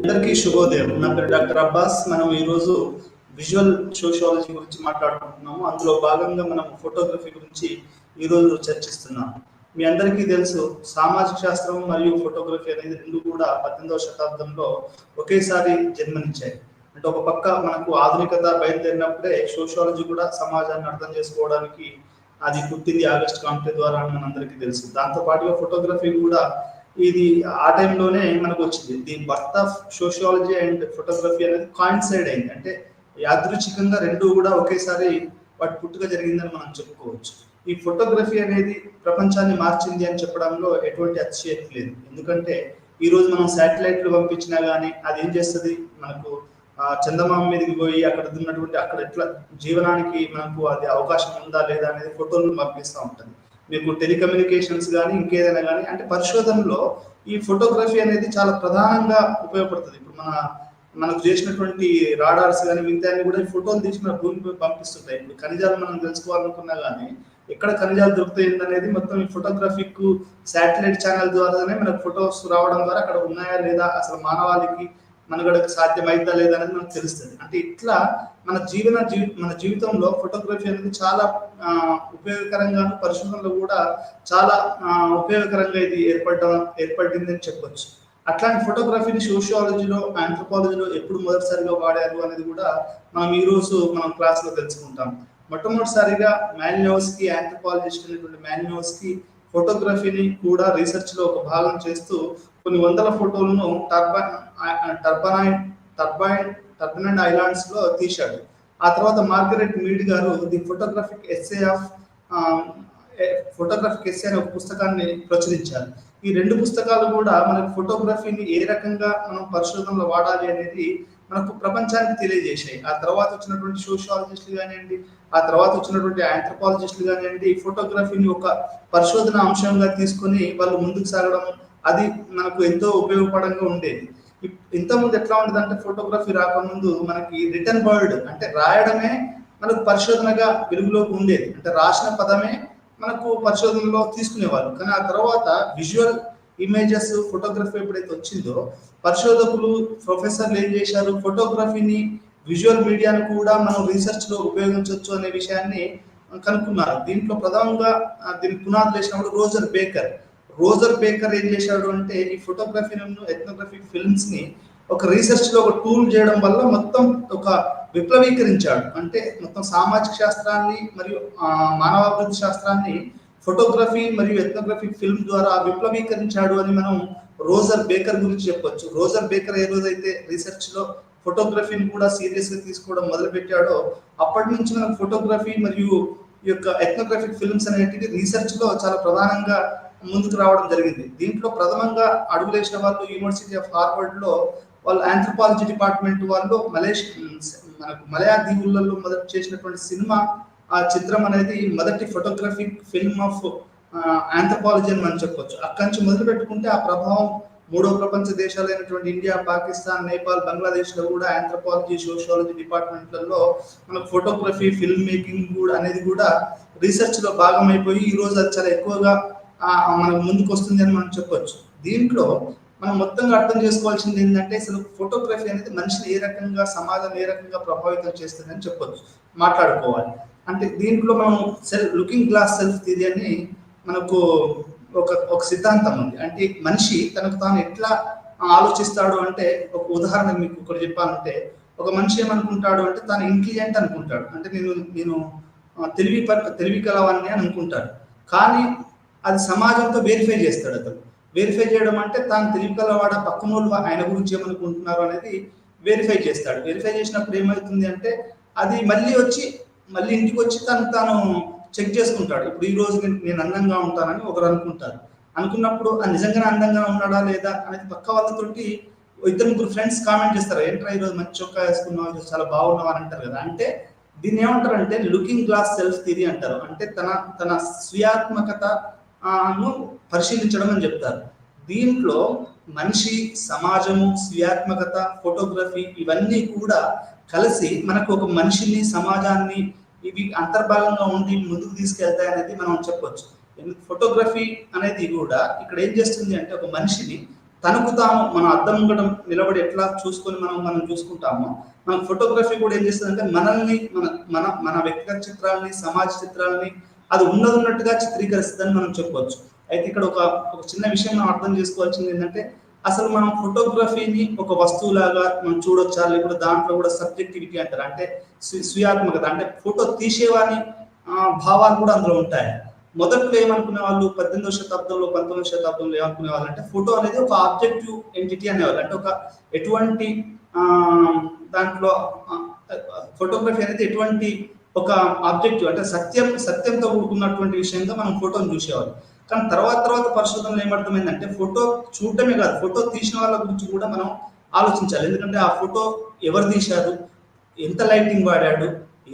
అందరికీ శుభోదయం. నా పేరు డాక్టర్ అబ్బాస్. మనం ఈరోజు విజువల్ సోషియాలజీ గురించి మాట్లాడుకుంటున్నాము. అందులో భాగంగా మనం ఫోటోగ్రఫీ గురించి ఈరోజు చర్చిస్తున్నాం. మీ అందరికీ తెలుసు, సామాజిక శాస్త్రం మరియు ఫోటోగ్రఫీ అనేది రెండు కూడా 18వ శతాబ్దంలో ఒకేసారి జన్మనిచ్చాయి. అంటే ఒక పక్క మనకు ఆధునికత బయలుదేరినప్పుడే సోషియాలజీ కూడా సమాజాన్ని అర్థం చేసుకోవడానికి అది పుట్టింది ఆగస్ట్ కాంటే ద్వారా అని మనందరికీ తెలుసు. దాంతో పాటుగా ఫోటోగ్రఫీ కూడా ఇది ఆ టైంలోనే మనకు వచ్చింది. The birth of sociology and photography అనేది కాయిన్సైడ్ అయింది. అంటే యాదృచ్ఛికంగా రెండు కూడా ఒకేసారి వాటి పుట్టుక జరిగిందని మనం చెప్పుకోవచ్చు. ఈ ఫోటోగ్రఫీ అనేది ప్రపంచాన్ని మార్చింది అని చెప్పడంలో ఎటువంటి అతిశయోక్తి లేదు. ఎందుకంటే ఈ రోజు మనం శాటిలైట్లు పంపించినా కానీ అది ఏం చేస్తుంది, మనకు చందమామ మీదకి పోయి అక్కడ ఉన్నటువంటి అక్కడ ఎట్లా జీవనానికి మనకు అది అవకాశం ఉందా లేదా అనేది ఫోటోలను పంపిస్తూ ఉంటుంది. మీకు టెలికమ్యూనికేషన్స్ కానీ ఇంకేదైనా కానీ అంటే పరిశోధనలో ఈ ఫోటోగ్రఫీ అనేది చాలా ప్రధానంగా ఉపయోగపడుతుంది. ఇప్పుడు మనకు చేసినటువంటి రాడార్స్ కానీ మిగతా కూడా ఈ ఫోటోలు తీసి మన భూమిపై పంపిస్తుంటాయి. ఇప్పుడు ఖనిజాలు మనం తెలుసుకోవాలనుకున్నా కానీ ఎక్కడ ఖనిజాలు దొరుకుతాయి అనేది మొత్తం ఈ ఫోటోగ్రఫిక్ శాటిలైట్ ఛానల్ ద్వారానే మనకు ఫొటోస్ రావడం ద్వారా అక్కడ ఉన్నాయా లేదా, అసలు మానవాళికి మనగడకు సాధ్యమైందా లేదా అనేది మనకు తెలుస్తుంది. అంటే ఇట్లా మన జీవితంలో ఫోటోగ్రఫీ అనేది చాలా ఉపయోగకరంగాను, పరిశోధనలో కూడా చాలా ఉపయోగకరంగా ఇది ఏర్పడిందని చెప్పొచ్చు. అట్లాంటి ఫోటోగ్రఫీని సోషియాలజీలో, ఆంథ్రోపాలజీలో ఎప్పుడు మొదటిసారిగా వాడారు అనేది కూడా మనం ఈరోజు మనం క్లాస్లో తెలుసుకుంటాం. మొట్టమొదటిసారిగా మాలినోవ్స్కీ, ఆంథ్రోపాలజిస్ట్ అనేటువంటి మాలినోవ్స్కీ ఫోటోగ్రఫీని కూడా రీసెర్చ్ లో ఒక భాగం చేస్తూ కొన్ని వందల ఫోటోలను టర్బైన్ ఐలాండ్స్ లో తీశాడు. ఆ తర్వాత మార్గరెట్ మీడ్ గారు ది ఫోటోగ్రఫిక్ ఎస్సే అనే ఒక పుస్తకాన్ని ప్రచురించారు. ఈ రెండు పుస్తకాలు కూడా మనకు ఫోటోగ్రఫీని ఏ రకంగా మనం పరిశోధనలో వాడాలి అనేది మనకు ప్రపంచానికి తెలియజేశాయి. ఆ తర్వాత వచ్చినటువంటి సోషియాలజిస్టులు కానివ్వండి, ఆ తర్వాత వచ్చినటువంటి ఆంథ్రోపాలజిస్టులు కానివ్వండి, ఫోటోగ్రఫీని ఒక పరిశోధన అంశంగా తీసుకొని వాళ్ళు ముందుకు సాగడం అది మనకు ఎంతో ఉపయోగపడంగా ఉండేది. ఇంతకుముందు ఎట్లా ఉండేది అంటే ఫోటోగ్రఫీ రాకముందు మనకి రిటర్న్ వర్డ్ అంటే రాయడమే మనకు పరిశోధనగా వెలుగులోకి ఉండేది. అంటే రాసిన పదమే మనకు పరిశోధనలో తీసుకునేవాళ్ళు. కానీ ఆ తర్వాత విజువల్ ఇమేజెస్ ఫోటోగ్రఫీ ఎప్పుడైతే వచ్చిందో పరిశోధకులు, ప్రొఫెసర్లు ఏం చేశారు, ఫోటోగ్రఫీని విజువల్ మీడియాను కూడా మనం రీసెర్చ్ లో ఉపయోగించవచ్చు అనే విషయాన్ని కనుక్కున్నారు. దీంట్లో ప్రధానంగా దీనికి పునాదులు వేసినప్పుడు రోజర్ బేకర్ ఏం చేశాడు అంటే ఈ ఫోటోగ్రఫీను, ఎథ్నోగ్రఫిక్ ఫిల్మ్స్ ని ఒక రీసెర్చ్ లో ఒక టూల్ చేయడం వల్ల మొత్తం ఒక విప్లవీకరించాడు. అంటే మొత్తం సామాజిక శాస్త్రాన్ని మరియు మానవాభివృద్ధి శాస్త్రాన్ని ఫోటోగ్రఫీ మరియు ఎథ్నోగ్రఫిక్ ఫిల్మ్ ద్వారా విప్లవీకరించాడు అని మనం రోజర్ బేకర్ గురించి చెప్పొచ్చు. రోజర్ బేకర్ ఏ రోజైతే రీసెర్చ్ లో ఫోటోగ్రఫీని కూడా సీరియస్ గా తీసుకోవడం మొదలు పెట్టాడో అప్పటి నుంచి మనకు ఫోటోగ్రఫీ మరియు ఈ యొక్క ఎథ్నోగ్రఫిక్ ఫిల్మ్స్ అనేటివి రీసెర్చ్ లో చాలా ప్రధానంగా ముందుకు రావడం జరిగింది. దీంట్లో ప్రథమంగా అడుగులేసిన వాళ్ళు యూనివర్సిటీ ఆఫ్ హార్వర్డ్ లో వాళ్ళు ఆంథ్రోపాలజీ డిపార్ట్మెంట్ వాళ్ళు మనకు మలయా దీవులలో మొదటి చేసినటువంటి సినిమా ఆ చిత్రం అనేది మొదటి ఫోటోగ్రఫిక్ ఫిల్మ్ ఆఫ్ ఆంథ్రోపాలజీ అని మనం చెప్పొచ్చు. అక్కడి నుంచి మొదలు పెట్టుకుంటే ఆ ప్రభావం మూడో ప్రపంచ దేశాలైనటువంటి ఇండియా, పాకిస్తాన్, నేపాల్, బంగ్లాదేశ్ లో కూడా ఆంథ్రోపాలజీ, సోషియాలజీ డిపార్ట్మెంట్లలో మనకు ఫోటోగ్రఫీ, ఫిల్మ్ మేకింగ్ కూడా అనేది కూడా రీసెర్చ్ లో భాగం అయిపోయి ఈ రోజు అది చాలా ఎక్కువగా మనకు ముందుకు వస్తుంది అని మనం చెప్పొచ్చు. దీంట్లో మనం మొత్తంగా అర్థం చేసుకోవాల్సింది ఏంటంటే అసలు ఫోటోగ్రఫీ అనేది మనిషిని ఏ రకంగా, సమాజాన్ని ఏ రకంగా ప్రభావితం చేస్తుంది అని చెప్పొచ్చు, మాట్లాడుకోవాలి. అంటే దీంట్లో మనం లుకింగ్ గ్లాస్ సెల్ఫ్ థియరీ అని మనకు ఒక సిద్ధాంతం ఉంది. అంటే మనిషి తనకు తాను ఎట్లా ఆలోచిస్తాడు అంటే ఒక ఉదాహరణ మీకు ఒకటి చెప్పాలంటే ఒక మనిషి ఏమనుకుంటాడు అంటే తాను ఇంటెలిజెంట్ అనుకుంటాడు. అంటే నేను తెలివి కలవాన్ని అని అనుకుంటాడు. కానీ అది సమాజంతో వెరిఫై చేస్తాడు. అతను వెరిఫై చేయడం అంటే తాను తెలివికలవాడ, పక్కన వాళ్ళు ఆయన గురించి ఏమనుకుంటున్నారు అనేది వెరిఫై చేస్తాడు. వెరిఫై చేసినప్పుడు ఏమవుతుంది అంటే అది మళ్ళీ ఇంటికి వచ్చి తాను చెక్ చేసుకుంటాడు. ఇప్పుడు ఈ రోజు నేను అందంగా ఉంటానని ఒకరు అనుకున్నప్పుడు ఆ నిజంగానే అందంగా ఉన్నాడా లేదా అనేది పక్క వాళ్ళతోటి ఇద్దరు ముగ్గురు ఫ్రెండ్స్ కామెంట్ చేస్తారు, ఏంట్రా ఈరోజు మంచి చొక్కా వేసుకున్నావు, ఈరోజు చాలా బాగున్నావు అని అంటారు కదా. అంటే దీన్ని ఏమంటారు అంటే లుకింగ్ గ్లాస్ సెల్ఫ్ థియరీ అంటారు. అంటే తన స్వీయాత్మకతను పరిశీలించడం అని చెప్తారు. దీంట్లో మనిషి, సమాజము, స్వీయాత్మకత, ఫోటోగ్రఫీ ఇవన్నీ కూడా కలిసి మనకు ఒక మనిషిని, సమాజాన్ని ఇవి అంతర్భాగంగా ఉండి ముందుకు తీసుకెళ్తాయి అనేది మనం చెప్పొచ్చు. ఫోటోగ్రఫీ అనేది కూడా ఇక్కడ ఏం చేస్తుంది అంటే ఒక మనిషిని తనకు తాము మన అద్దం ముంగట నిలబడి ఎట్లా చూసుకొని మనం చూసుకుంటామో, మన ఫోటోగ్రఫీ కూడా ఏం చేస్తుందంటే మనల్ని మన మన మన వ్యక్తిగత చిత్రాలని, సమాజ చిత్రాలని అది ఉన్నట్టుగా చిత్రీకరిస్తుందని మనం చెప్పవచ్చు. అయితే ఇక్కడ ఒక చిన్న విషయం మనం అర్థం చేసుకోవాల్సింది ఏంటంటే, అసలు మనం ఫోటోగ్రఫీని ఒక వస్తువులాగా మనం చూడొచ్చా, లేకపోతే దాంట్లో కూడా సబ్జెక్టివిటీ అంటారు, అంటే స్వయాత్మకత, అంటే ఫోటో తీసేవాని భావాలు కూడా అందులో ఉంటాయి. మొదట్లో ఏమనుకునే వాళ్ళు 18వ శతాబ్దంలో 19వ శతాబ్దంలో ఏమనుకునే వాళ్ళు అంటే ఫోటో అనేది ఒక ఆబ్జెక్టివ్ ఎంటిటీ అనేవాళ్ళు. అంటే ఒక ఎటువంటి దాంట్లో ఫోటోగ్రఫీ అనేది ఎటువంటి ఒక ఆబ్జెక్టివ్, అంటే సత్యంతో కూడుకున్నటువంటి విషయంగా మనం ఫోటోని చూసేవాళ్ళు. కానీ తర్వాత పరిశోధనలు ఏమర్థమైందంటే ఫోటో చూడటమే కాదు, ఫోటో తీసిన వాళ్ళ గురించి కూడా మనం ఆలోచించాలి. ఎందుకంటే ఆ ఫోటో ఎవరు తీశారు, ఎంత లైటింగ్ వాడాడు,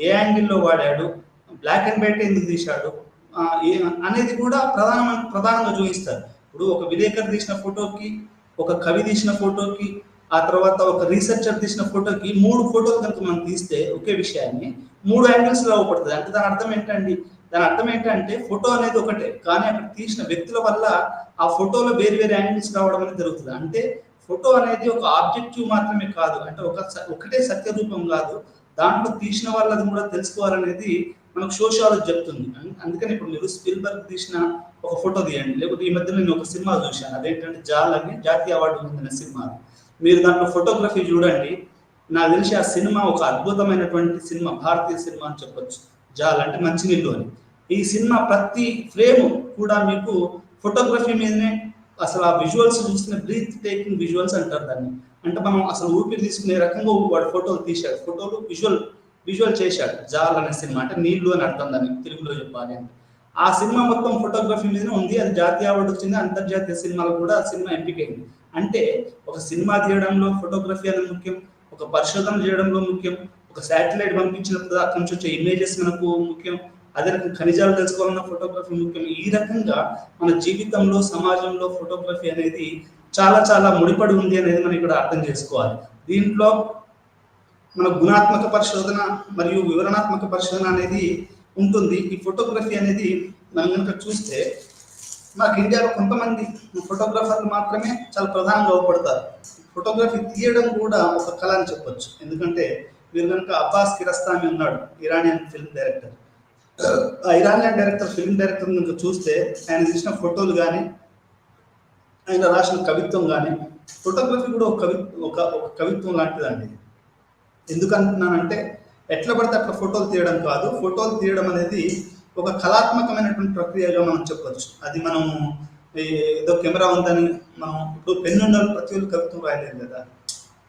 ఏ యాంగిల్లో వాడాడు, బ్లాక్ అండ్ వైట్ ఎందుకు తీశాడు అనేది కూడా ప్రధానంగా చూపిస్తారు. ఇప్పుడు ఒక విలేకరు తీసిన ఫోటోకి, ఒక కవి తీసిన ఫోటోకి, ఆ తర్వాత ఒక రీసెర్చర్ తీసిన ఫోటోకి 3 ఫోటోలు కనుక మనం తీస్తే ఒకే విషయాన్ని 3 యాంగిల్స్ లో అవపడుతుంది. అంటే దాని అర్థం ఏంటంటే ఫోటో అనేది ఒకటే, కానీ అక్కడ తీసిన వ్యక్తుల వల్ల ఆ ఫోటోలో వేరు యాంగిల్స్ రావడం అనేది జరుగుతుంది. అంటే ఫోటో అనేది ఒక ఆబ్జెక్టివ్ మాత్రమే కాదు, అంటే ఒకటే సత్య రూపం కాదు, దాంట్లో తీసిన వాళ్ళది కూడా తెలుసుకోవాలనేది మనకు సోషియాలజీ చెప్తుంది. అందుకని ఇప్పుడు మీరు స్పిల్బర్గ్ తీసిన ఒక ఫోటో తీయండి, లేకపోతే ఈ మధ్య నేను ఒక సినిమా చూశాను, అదేంటంటే జాల్ అని జాతీయ అవార్డు పొందిన సినిమా. మీరు దాంట్లో ఫోటోగ్రఫీ చూడండి, నాకు తెలిసి ఆ సినిమా ఒక అద్భుతమైనటువంటి సినిమా, భారతీయ సినిమా అని చెప్పొచ్చు. జాల్ అంటే మంచినీళ్ళు అని. ఈ సినిమా ప్రతి ఫ్రేమ్ కూడా మీకు ఫోటోగ్రఫీ మీదనే, అసలు ఆ విజువల్స్ చూసిన బ్రీత్ టేకింగ్ విజువల్స్ అంటారు దాన్ని. అంటే మనం అసలు ఊపిరి తీసుకునే రకంగా వాడు ఫోటోలు తీశాడు, ఫోటోలు విజువల్ చేశాడు. జాల్ అనే సినిమా అంటే నీళ్లు అని అర్థం దాన్ని తెలుగులో చెప్పాలి అంటే. ఆ సినిమా మొత్తం ఫోటోగ్రఫీ మీదనే ఉంది, అది జాతీయ అవార్డు వచ్చింది, అంతర్జాతీయ సినిమాలు కూడా ఆ సినిమా ఎంపికైంది. అంటే ఒక సినిమా తీయడంలో ఫోటోగ్రఫీ అనేది ముఖ్యం, ఒక పరిశోధన చేయడంలో ముఖ్యం, ఒక శాటిలైట్ పంపించినప్పుడు అక్కడి నుంచి వచ్చే ఇమేజెస్ మనకు ముఖ్యం, అదే రకంగా ఖనిజాలు తెలుసుకోవాలన్న ఫోటోగ్రఫీ ముఖ్యం. ఈ రకంగా మన జీవితంలో, సమాజంలో ఫోటోగ్రఫీ అనేది చాలా ముడిపడి ఉంది అనేది మనం ఇక్కడ అర్థం చేసుకోవాలి. దీంట్లో మన గుణాత్మక పరిశోధన మరియు వివరణాత్మక పరిశోధన అనేది ఉంటుంది. ఈ ఫోటోగ్రఫీ అనేది మనం కనుక చూస్తే మనకు ఇండియాలో కొంతమంది ఫోటోగ్రాఫర్లు మాత్రమే చాలా ప్రధానంగా అవపడతారు. ఫోటోగ్రఫీ తీయడం కూడా ఒక కళ అని చెప్పొచ్చు. ఎందుకంటే మీరు కనుక అబ్బాస్ కిరస్తామి ఉన్నాడు, ఇరానియన్ ఫిల్మ్ డైరెక్టర్. ఆ ఇరానియన్ ఫిల్మ్ డైరెక్టర్ కనుక చూస్తే ఆయన తీసిన ఫోటోలు కానీ, ఆయన రాసిన కవిత్వం కానీ, ఫోటోగ్రఫీ కూడా ఒక కవిత్వం లాంటిదండి. ఎందుకంటున్నానంటే ఎట్లా పడితే అట్లా ఫోటోలు తీయడం కాదు, ఫోటోలు తీయడం అనేది ఒక కళాత్మకమైనటువంటి ప్రక్రియగా మనం చెప్పొచ్చు. అది మనం ఏదో కెమెరా ఉందని మనం ఇప్పుడు పెన్ను ఉన్న ప్రతి ఒళ్ళు కవిత్వం రాయలేదు కదా.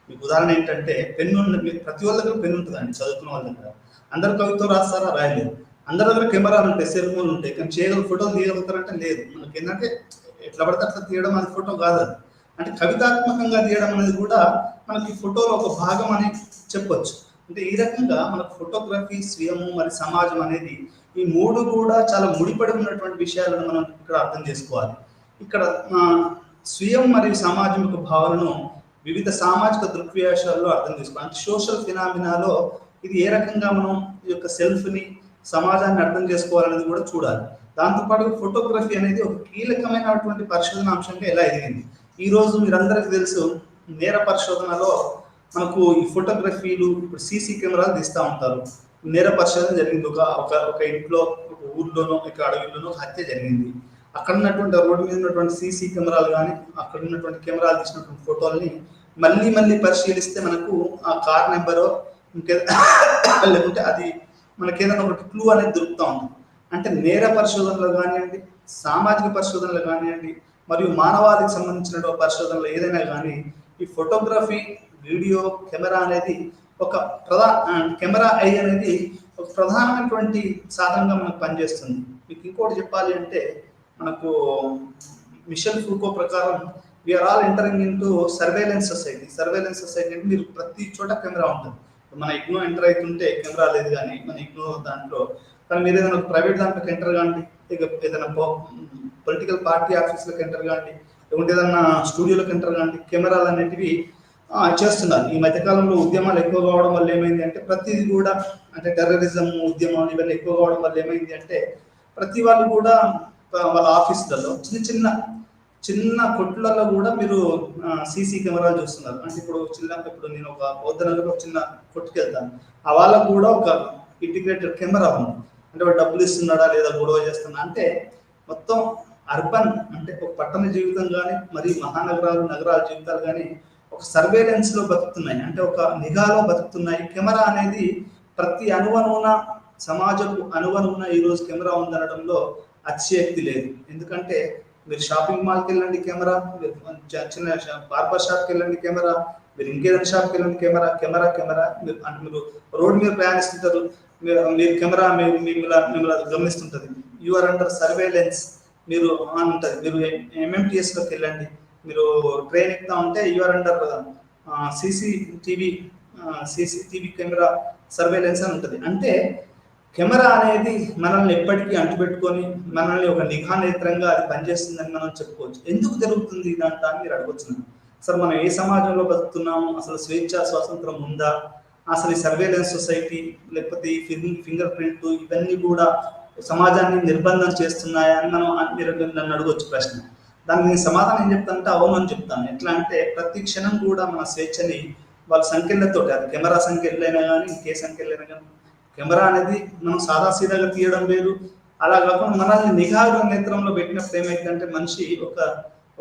మీకు ఉదాహరణ ఏంటంటే ప్రతి వాళ్ళ దగ్గర పెన్ను ఉంటుందండి, చదువుకున్న వాళ్ళ దగ్గర. అందరు కవిత్వం రాస్తారా? రాయలేదు. అందరి దగ్గర కెమెరాలు ఉంటాయి, సెల్ ఫోన్లు ఉంటాయి, కానీ ఫోటోలు తీయగలుగుతారంటే లేదు. మనకి ఏంటంటే ఎట్లా పడితే అట్లా తీయడం అది ఫోటో కాదు. అది అంటే కవితాత్మకంగా తీయడం అనేది కూడా మనకి ఫోటోలో ఒక భాగం అని చెప్పొచ్చు. అంటే ఈ రకంగా మనకు ఫోటోగ్రఫీ, స్వయము మరి సమాజం అనేది ఈ 3 కూడా చాలా ముడిపడి ఉన్నటువంటి విషయాలను మనం ఇక్కడ అర్థం చేసుకోవాలి. ఇక్కడ స్వయం మరియు సమాజం యొక్క భావనను వివిధ సామాజిక దృగ్వ్యాసాల్లో అర్థం చేసుకోవాలి. అంటే సోషల్ ఫినామినాలో ఇది ఏ రకంగా మనం ఈ యొక్క సెల్ఫ్ని, సమాజాన్ని అర్థం చేసుకోవాలనేది కూడా చూడాలి. దాంతోపాటు ఫోటోగ్రఫీ అనేది ఒక కీలకమైనటువంటి పరిశోధన అంశంగా ఎలా ఎదిగింది. ఈరోజు మీరందరికీ తెలుసు, నేర పరిశోధనలో మనకు ఈ ఫోటోగ్రఫీలు ఇప్పుడు సీసీ కెమెరాలు తీస్తూ ఉంటారు. నేర పరిశోధన జరిగింది. ఒక ఇంట్లో, ఒక ఊర్లోనో, ఒక అడవిలోనో హత్య జరిగింది. అక్కడ ఉన్నటువంటి రోడ్డు మీద ఉన్నటువంటి సీసీ కెమెరాలు కానీ, అక్కడ ఉన్నటువంటి కెమెరాలు తీసినటువంటి ఫోటోల్ని మళ్ళీ పరిశీలిస్తే మనకు ఆ కార్ నెంబరో లేకుంటే అది మనకేదైనా ఒకటి క్లూ అనేది దొరుకుతూ ఉంటుంది. అంటే నేర పరిశోధనలు కానివ్వండి, సామాజిక పరిశోధనలు కానివ్వండి, మరియు మానవాళికి సంబంధించిన పరిశోధనలు ఏదైనా కానీ ఈ ఫోటోగ్రఫీ, వీడియో, కెమెరా అనేది కెమెరా ఐ అనేది ఒక ప్రధానమైనటువంటి సాధనంగా మనకు పనిచేస్తుంది. మీకు ఇంకోటి చెప్పాలి అంటే మనకు మిషెల్ ఫూకో ప్రకారం we are all entering into surveillance society. Surveillance society అంటే మీరు ప్రతి చోట కెమెరా ఉంటుంది. మన ఇగ్నో ఎంటర్ అవుతుంటే కెమెరా లేదు, కానీ మన ఇగ్నో దాంట్లో, కానీ మీరు ఏదైనా ప్రైవేట్ దాంట్లోకి ఎంటర్ కాండి, ఏదైనా పొలిటికల్ పార్టీ ఆఫీస్లోకి ఎంటర్ కాండి, లేకుంటే ఏదైనా స్టూడియోలోకి ఎంటర్ కాండి, కెమెరాలు అనేటివి చేస్తున్నారు. ఈ మధ్యకాలంలో ఉద్యమాలు ఎక్కువ కావడం వల్ల ఏమైంది అంటే ప్రతిది కూడా, అంటే టెర్రరిజం ఉద్యమం ఇవన్నీ ఎక్కువ కావడం వల్ల ఏమైంది అంటే ప్రతి వాళ్ళు కూడా వాళ్ళ ఆఫీసులలో చిన్న చిన్న కొట్లలో కూడా మీరు సీసీ కెమెరాలు చూస్తున్నారు. అంటే ఇప్పుడు నేను ఒక బౌద్ధ నగర్లో చిన్న కొట్టుకు వెళ్తాను, ఆ వాళ్ళకు కూడా ఒక ఇంటిగ్రేటెడ్ కెమెరా ఉంది. అంటే వాడు డబ్బులు ఇస్తున్నాడా లేదా, గొడవ చేస్తున్నా అంటే మొత్తం అర్బన్ అంటే ఒక పట్టణ జీవితం కానీ మరి నగరాల జీవితాలు కానీ ఒక సర్వేలెన్స్ లో బతుకుతున్నాయి, అంటే ఒక నిఘాలో బతుకుతున్నాయి. కెమెరా అనేది ప్రతి అణువణువున సమాజపు అణువణువున ఈరోజు కెమెరా ఉందనడంలో అతిశయోక్తి లేదు. ఎందుకంటే మీరు షాపింగ్ మాల్కి వెళ్ళండి కెమెరా, మీరు చిన్న బార్బర్ షాప్కి వెళ్ళండి కెమెరా, మీరు ఇంకేదైనా షాప్కి వెళ్ళండి కెమెరా కెమెరా కెమెరా. మీరు రోడ్ మీద ప్రయాణిస్తుంటారు, మీరు కెమెరా మిమ్మల్ని గమనిస్తుంటుంది. యూఆర్ అండర్ సర్వేలెన్స్ మీరు అని ఉంటుంది. మీరు ఎంఎంటీఎస్లోకి వెళ్ళండి, మీరు ట్రైన్ ఎక్కుతా ఉంటే you are under CCTV camera surveillance అని ఉంటుంది. అంటే కెమెరా అనేది మనల్ని ఎప్పటికీ అంటుపెట్టుకొని మనల్ని ఒక నిఘా నేత్రంగా అది పనిచేస్తుందని మనం చెప్పుకోవచ్చు. ఎందుకు జరుగుతుంది ఇదంతా అని మీరు అడగొచ్చున్నాను. అసలు మనం ఏ సమాజంలో బతుకుతున్నాము, అసలు స్వేచ్ఛ స్వాతంత్రం ఉందా, అసలు ఈ సర్వేలెన్స్ సొసైటీ లేకపోతే ఈ ఫింగర్ ప్రింట్ ఇవన్నీ కూడా సమాజాన్ని నిర్బంధం చేస్తున్నాయా అని మీరు నన్ను అడగొచ్చు ప్రశ్న. దానికి నేను సమాధానం ఏం చెప్తానంటే అవును అని చెప్తాను. ఎట్లా అంటే ప్రతి క్షణం కూడా మన స్వేచ్ఛని వాళ్ళ సంఖ్యలతో, అది కెమెరా సంఖ్యలైనా కానీ ఇంకే సంఖ్యలైనా కానీ, కెమెరా అనేది మనం సాదాసీదాగా తీయడం లేదు. అలా కాకుండా మనల్ని నిఘా నేత్రంలో పెట్టినప్పుడు ఏమైందంటే మనిషి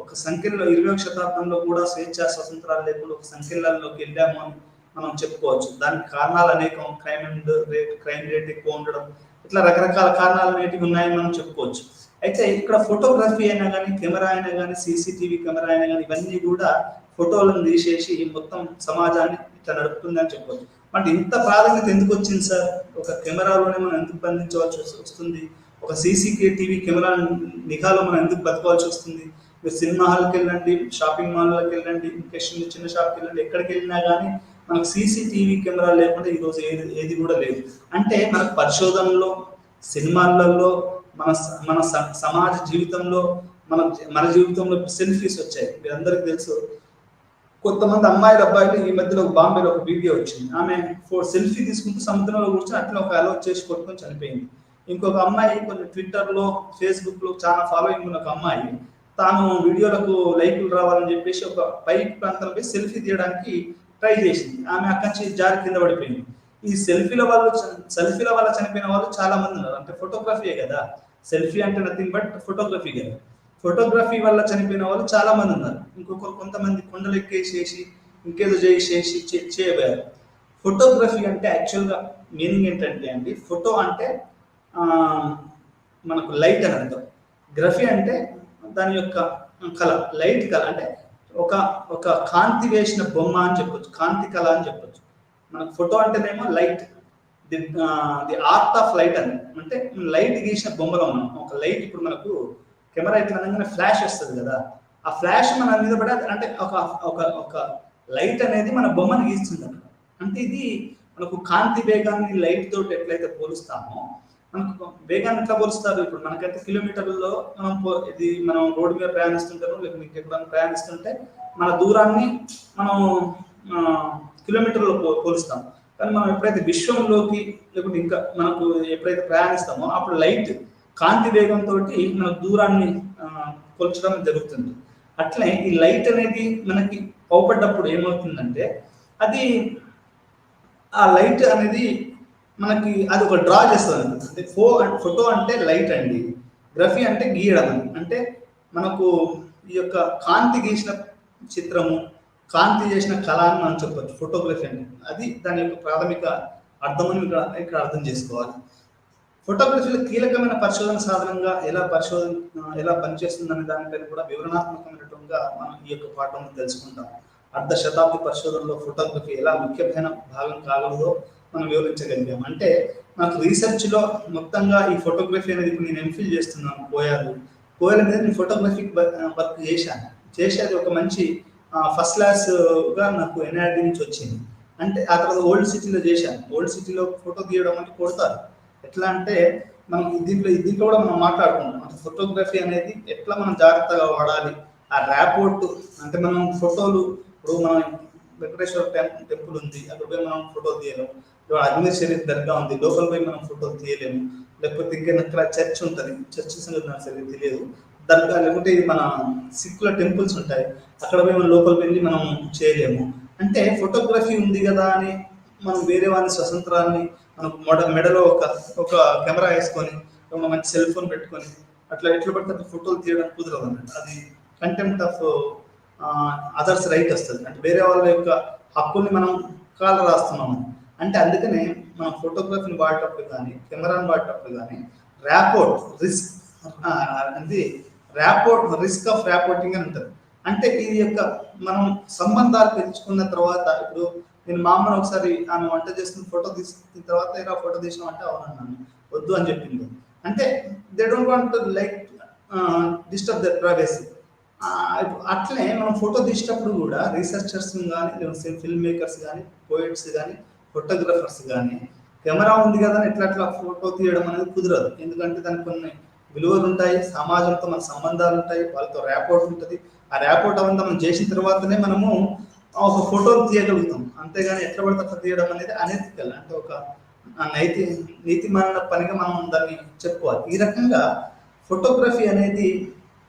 ఒక సంఖ్యలో 20వ శతాబ్దంలో కూడా స్వేచ్ఛ స్వతంత్రాలు లేకుండా ఒక సంఖ్యలలోకి వెళ్ళాము అని మనం చెప్పుకోవచ్చు. దానికి కారణాలు అనేకం, క్రైమ్ రేట్ ఎక్కువ ఉండడం, ఇట్లా రకరకాల కారణాలు అనేటివి ఉన్నాయని మనం చెప్పుకోవచ్చు. అయితే ఇక్కడ ఫోటోగ్రఫీ అయినా కానీ, కెమెరా అయినా కానీ, సీసీటీవీ కెమెరా అయినా కానీ, ఇవన్నీ కూడా ఫోటోలను తీసేసి మొత్తం సమాజాన్ని ఇట్లా నడుపుతుందని చెప్పవచ్చు. అంటే ఇంత ప్రాధాన్యత ఎందుకు వచ్చింది సార్? ఒక కెమెరాలోనే మనం ఎందుకు బంధించవలసి వస్తుంది? ఒక సీసీటీవీ కెమెరా నిఘాలో మనం ఎందుకు బతకవలసి వస్తుంది? మీరు సినిమా హాల్కి వెళ్ళండి, షాపింగ్ మాల్లోకి వెళ్ళండి, ఇంకా చిన్న షాప్కి వెళ్ళండి, ఎక్కడికి వెళ్ళినా కానీ మనకు సీసీటీవీ కెమెరా లేకుండా ఈరోజు ఏది కూడా లేదు. అంటే మనకు పరిశోధనలో, సినిమాలలో, మన సమాజ జీవితంలో, మన జీవితంలో సెల్ఫీస్ వచ్చాయి. మీరందరికీ తెలుసు, కొంతమంది అబ్బాయిలు ఈ మధ్యలో బాంబేలో ఒక వీడియో వచ్చింది. ఆమె సెల్ఫీ తీసుకుంటూ సముద్రంలో కూర్చొని అట్లా ఒక అలో చేసి కొట్టుకొని చనిపోయింది. ఇంకొక అమ్మాయి కొంచెం ట్విట్టర్లో, ఫేస్బుక్లో చాలా ఫాలోయింగ్ ఉన్న ఒక అమ్మాయి తాను వీడియోలకు లైకులు రావాలని చెప్పేసి ఒక పైకి ప్రాంతంపై సెల్ఫీ తీయడానికి ట్రై చేసింది. ఆమె అక్కడి నుంచి జారి కింద పడిపోయింది. ఈ సెల్ఫీల వల్ల చనిపోయిన వాళ్ళు చాలా మంది ఉన్నారు. అంటే ఫోటోగ్రఫీయే కదా, సెల్ఫీ అంటే నథింగ్ బట్ ఫోటోగ్రఫీ కదా. ఫోటోగ్రఫీ వల్ల చనిపోయిన వాళ్ళు చాలా మంది ఉన్నారు. కొంతమంది కొండలు ఎక్కేసేసి ఇంకేదో చేసేసి చేయబోయారు. ఫోటోగ్రఫీ అంటే యాక్చువల్గా మీనింగ్ ఏంటంటే అండి, ఫోటో అంటే మనకు లైట్ అని అర్థం, గ్రఫీ అంటే దాని యొక్క కళ, లైట్ కళ అంటే ఒక కాంతి వేసిన బొమ్మ అని చెప్పొచ్చు, కాంతి కళ అని చెప్పొచ్చు. మనకు ఫోటో అంటేనేమో light, the art of light అని, అంటే లైట్ గీసిన బొమ్మలో మనం ఒక లైట్, ఇప్పుడు మనకు కెమెరా ఇట్లా అనగానే ఫ్లాష్ వస్తుంది కదా, ఆ ఫ్లాష్ మన మీద పడే అంటే ఒక లైట్ అనేది మన బొమ్మను గీస్తుంది అక్కడ. అంటే ఇది మనకు కాంతి వేగాన్ని లైట్ తోటి ఎట్లయితే పోలుస్తామో, మనకు వేగాన్ని ఎట్లా పోలుస్తారు? ఇప్పుడు మనకైతే కిలోమీటర్లలో మనం రోడ్డు మీద ప్రయాణిస్తుంటారు, లేకపోతే ఇంకెక్కడ ప్రయాణిస్తుంటే మన దూరాన్ని మనం కిలోమీటర్లో పోలుస్తాం. కానీ మనం ఎప్పుడైతే విశ్వంలోకి లేకపోతే ఇంకా మనకు ఎప్పుడైతే ప్రయాణిస్తామో అప్పుడు లైట్ కాంతి వేగంతో మన దూరాన్ని కొల్చడం జరుగుతుంది. అట్లే ఈ లైట్ అనేది మనకి అవుపడ్డప్పుడు ఏమవుతుందంటే అది ఆ లైట్ అనేది మనకి అది ఒక డ్రా చేస్తుంది. అంటే ఫోటో అంటే లైట్ అండి, గ్రఫీ అంటే గీయడం అని. అంటే మనకు ఈ యొక్క కాంతి గీసిన చిత్రము, కాంతి చేసిన కళ అని మనం చెప్పచ్చు ఫోటోగ్రఫీ అంటే. అది దాని యొక్క ప్రాథమిక అర్థమని ఇక్కడ అర్థం చేసుకోవాలి. ఫోటోగ్రఫీలో కీలకమైన పరిశోధన సాధనంగా ఎలా పనిచేస్తుందనే దానిపైన కూడా వివరణాత్మకమైనట్టుగా మనం ఈ యొక్క పాఠంలో తెలుసుకుంటాం. అర్ధ శతాబ్ది పరిశోధనలో ఫోటోగ్రఫీ ఎలా ముఖ్యమైన భాగం కాగలదో మనం వివరించగలిగాం. అంటే నాకు రీసెర్చ్లో మొత్తంగా ఈ ఫోటోగ్రఫీ అనేది, ఇప్పుడు నేను ఎంఫిల్ చేస్తున్నాను కోయల్ మీద నేను ఫోటోగ్రఫిక్ వర్క్ చేసి అది ఒక మంచి ఫస్ట్ క్లాస్గా నాకు ఎన్ఐఆర్డి నుంచి వచ్చింది. అంటే ఆ తర్వాత ఓల్డ్ సిటీలో చేశాను. ఓల్డ్ సిటీలో ఫోటో తీయడం అంటే కొడతారు. ఎట్లా అంటే మనం దీంట్లో కూడా మనం మాట్లాడుకుంటాం. అంటే ఫోటోగ్రఫీ అనేది ఎట్లా మనం జాగ్రత్తగా వాడాలి, ఆ ర్యాపోర్ట్. అంటే మనం ఫోటోలు, ఇప్పుడు మనం వెంకటేశ్వర టెంపుల్ ఉంది, అక్కడ పోయి మనం ఫోటో తీయలేము. అజ్మీర్ షరీఫ్ దర్గా ఉంది, లోపల పోయి మనం ఫోటో తీయలేము. లేకపోతే ఇంకెక్కడ చర్చ్ ఉంటుంది, చర్చ్ సంగతి నాకు సరిగ్గా తెలియదు, దర్గా లేకుంటే ఇది మన సిక్కుల టెంపుల్స్ ఉంటాయి, అక్కడ పోయి మనం లోపలికి వెళ్ళి మనం చేయలేము. అంటే ఫోటోగ్రఫీ ఉంది కదా అని మనం వేరే వారి స్వతంత్రాన్ని మనకు మెడలో ఒక ఒక కెమెరా వేసుకొని ఒక మంచి సెల్ ఫోన్ పెట్టుకొని అట్లా ఎట్లా పడితే అట్లా ఫోటోలు తీయడం కుదరదు అన్నట్టు. అది కంటెంప్ట్ ఆఫ్ అదర్స్ రైట్ వస్తుంది, అంటే వేరే వాళ్ళ యొక్క హక్కుల్ని మనం కాల రాస్తున్నాము. అంటే అందుకనే మనం ఫోటోగ్రఫీని వాడేటప్పుడు కానీ కెమెరాని వాడేటప్పుడు కానీ ర్యాపోర్ట్ రిస్క్ అది ర్యాపోర్ట్ రిస్క్ ఆఫ్ ర్యాపోర్టింగ్ అని ఉంటుంది. అంటే ఇది యొక్క మనం సంబంధాలు పెంచుకున్న తర్వాత, ఇప్పుడు నేను మా అమ్మను ఒకసారి ఆమె వంట చేసుకుని ఫోటో తీసుకున్న తర్వాత ఇలా ఫోటో తీసినాం అంటే అవునన్నాను, వద్దు అని చెప్పింది. అంటే they don't want like disturb their privacy. అట్లనే మనం ఫోటో తీసేటప్పుడు కూడా రీసెర్చర్స్ కానీ ఫిల్మ్ మేకర్స్ కానీ పోయిట్స్ కానీ ఫోటోగ్రఫర్స్ కానీ కెమెరా ఉంది కదా ఎట్లా అట్లా ఫోటో తీయడం అనేది కుదరదు. ఎందుకంటే దానికి కొన్ని విలువలు ఉంటాయి, సమాజంతో మన సంబంధాలు ఉంటాయి, వాళ్ళతో ర్యాపోర్ట్ ఉంటుంది. ఆ ర్యాపోర్ట్ అవంతా మనం చేసిన తర్వాతనే మనము ఒక ఫోటో తీయగలుగుతాం. అంతేగాని ఎట్లా పడితే అట్లా తీయడం అనేది అనెథికల్, అంటే ఒక నీతిమాలిన పనిగా మనం దాన్ని చెప్పుకోవాలి. ఈ రకంగా ఫోటోగ్రఫీ అనేది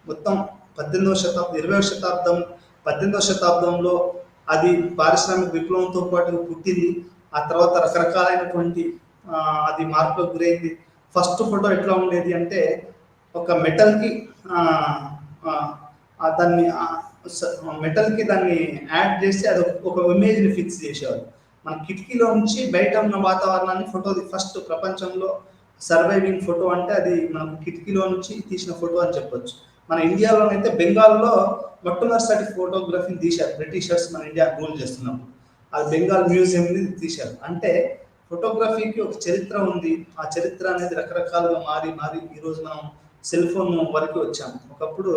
మొత్తం 18వ శతాబ్దం 20వ శతాబ్దం 18వ శతాబ్దంలో అది పారిశ్రామిక విప్లవంతో పాటు పుట్టింది. ఆ తర్వాత రకరకాలైనటువంటి అది మార్పులకు గురైంది. ఫస్ట్ ఫోటో ఎట్లా ఉండేది అంటే ఒక మెటల్కి దాన్ని మెటల్కి దాన్ని యాడ్ చేసి అది ఒక ఇమేజ్ని ఫిక్స్ చేసేవారు. మన కిటికీలో నుంచి బయట ఉన్న వాతావరణాన్ని ఫోటో ఫస్ట్ ప్రపంచంలో సర్వైవింగ్ ఫోటో అంటే అది మనకు కిటికీలో నుంచి తీసిన ఫోటో అని చెప్పొచ్చు. మన ఇండియాలోనైతే బెంగాల్లో మొట్టమొదటిసారి ఫోటోగ్రఫీని తీశారు బ్రిటిషర్స్ మన ఇండియా రూల్ చేస్తున్నప్పుడు. అది బెంగాల్ మ్యూజియంని తీశారు. అంటే ఫోటోగ్రఫీకి ఒక చరిత్ర ఉంది. ఆ చరిత్ర అనేది రకరకాలుగా మారి మారి ఈరోజు మనం సెల్ ఫోన్ వరకు వచ్చాము. ఒకప్పుడు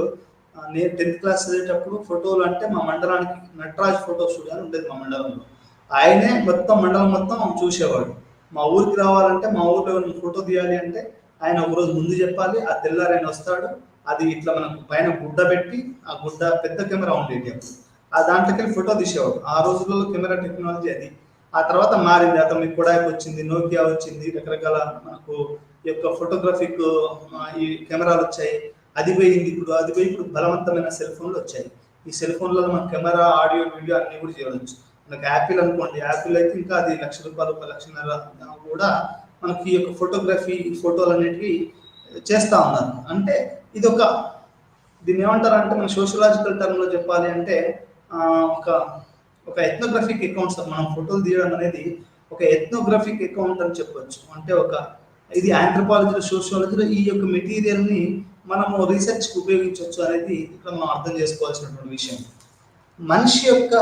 నేను 10th క్లాస్ చదివేటప్పుడు ఫోటోలు అంటే మా మండలానికి నటరాజ్ ఫోటో స్టూడియో అని ఉండేది మా మండలంలో. ఆయనే మొత్తం మండలం మొత్తం చూసేవాడు. మా ఊరికి రావాలంటే మా ఊరిలో ఫోటో తీయాలి అంటే ఆయన ఒకరోజు ముందు చెప్పాలి, ఆ తెల్లారి ఆయన వస్తాడు. అది ఇట్లా మనకు పైన గుడ్డ పెట్టి, ఆ గుడ్డ పెద్ద కెమెరా ఉండేది అప్పుడు, ఆ దాంట్లోకి ఫోటో తీసేవాడు. ఆ రోజుల్లో కెమెరా టెక్నాలజీ అది. ఆ తర్వాత మారింది, అతను కొడాక్ వచ్చింది, నోకియా వచ్చింది, రకరకాల మనకు యొక్క ఫోటోగ్రఫిక్ ఈ కెమెరాలు వచ్చాయి. అది పోయింది, ఇప్పుడు బలవంతమైన సెల్ ఫోన్లు వచ్చాయి. ఈ సెల్ ఫోన్లలో మన కెమెరా ఆడియో వీడియో అన్ని కూడా చేయవచ్చు. మనకు యాపిల్ అనుకోండి, యాపిల్ అయితే ఇంకా అది ₹1,00,000 1,50,000 కూడా మనకి ఈ యొక్క ఫోటోగ్రఫీ ఫోటోలు అనేటివి చేస్తూ ఉన్నారు. అంటే ఇది ఒక దీన్ని ఏమంటారు అంటే మన సోషలాజికల్ టర్మ్లో చెప్పాలి అంటే ఒక ఒక ఎథ్నోగ్రఫిక్ అకౌంట్స్. మనం ఫోటోలు తీయడం అనేది ఒక ఎథ్నోగ్రఫిక్ అకౌంట్ అని చెప్పొచ్చు. అంటే ఒక ఇది ఆంథ్రోపాలజీలో సోషియాలజీలో ఈ యొక్క మెటీరియల్ని మనము రీసెర్చ్కి ఉపయోగించవచ్చు అనేది ఇక్కడ మనం అర్థం చేసుకోవాల్సినటువంటి విషయం. మనిషి యొక్క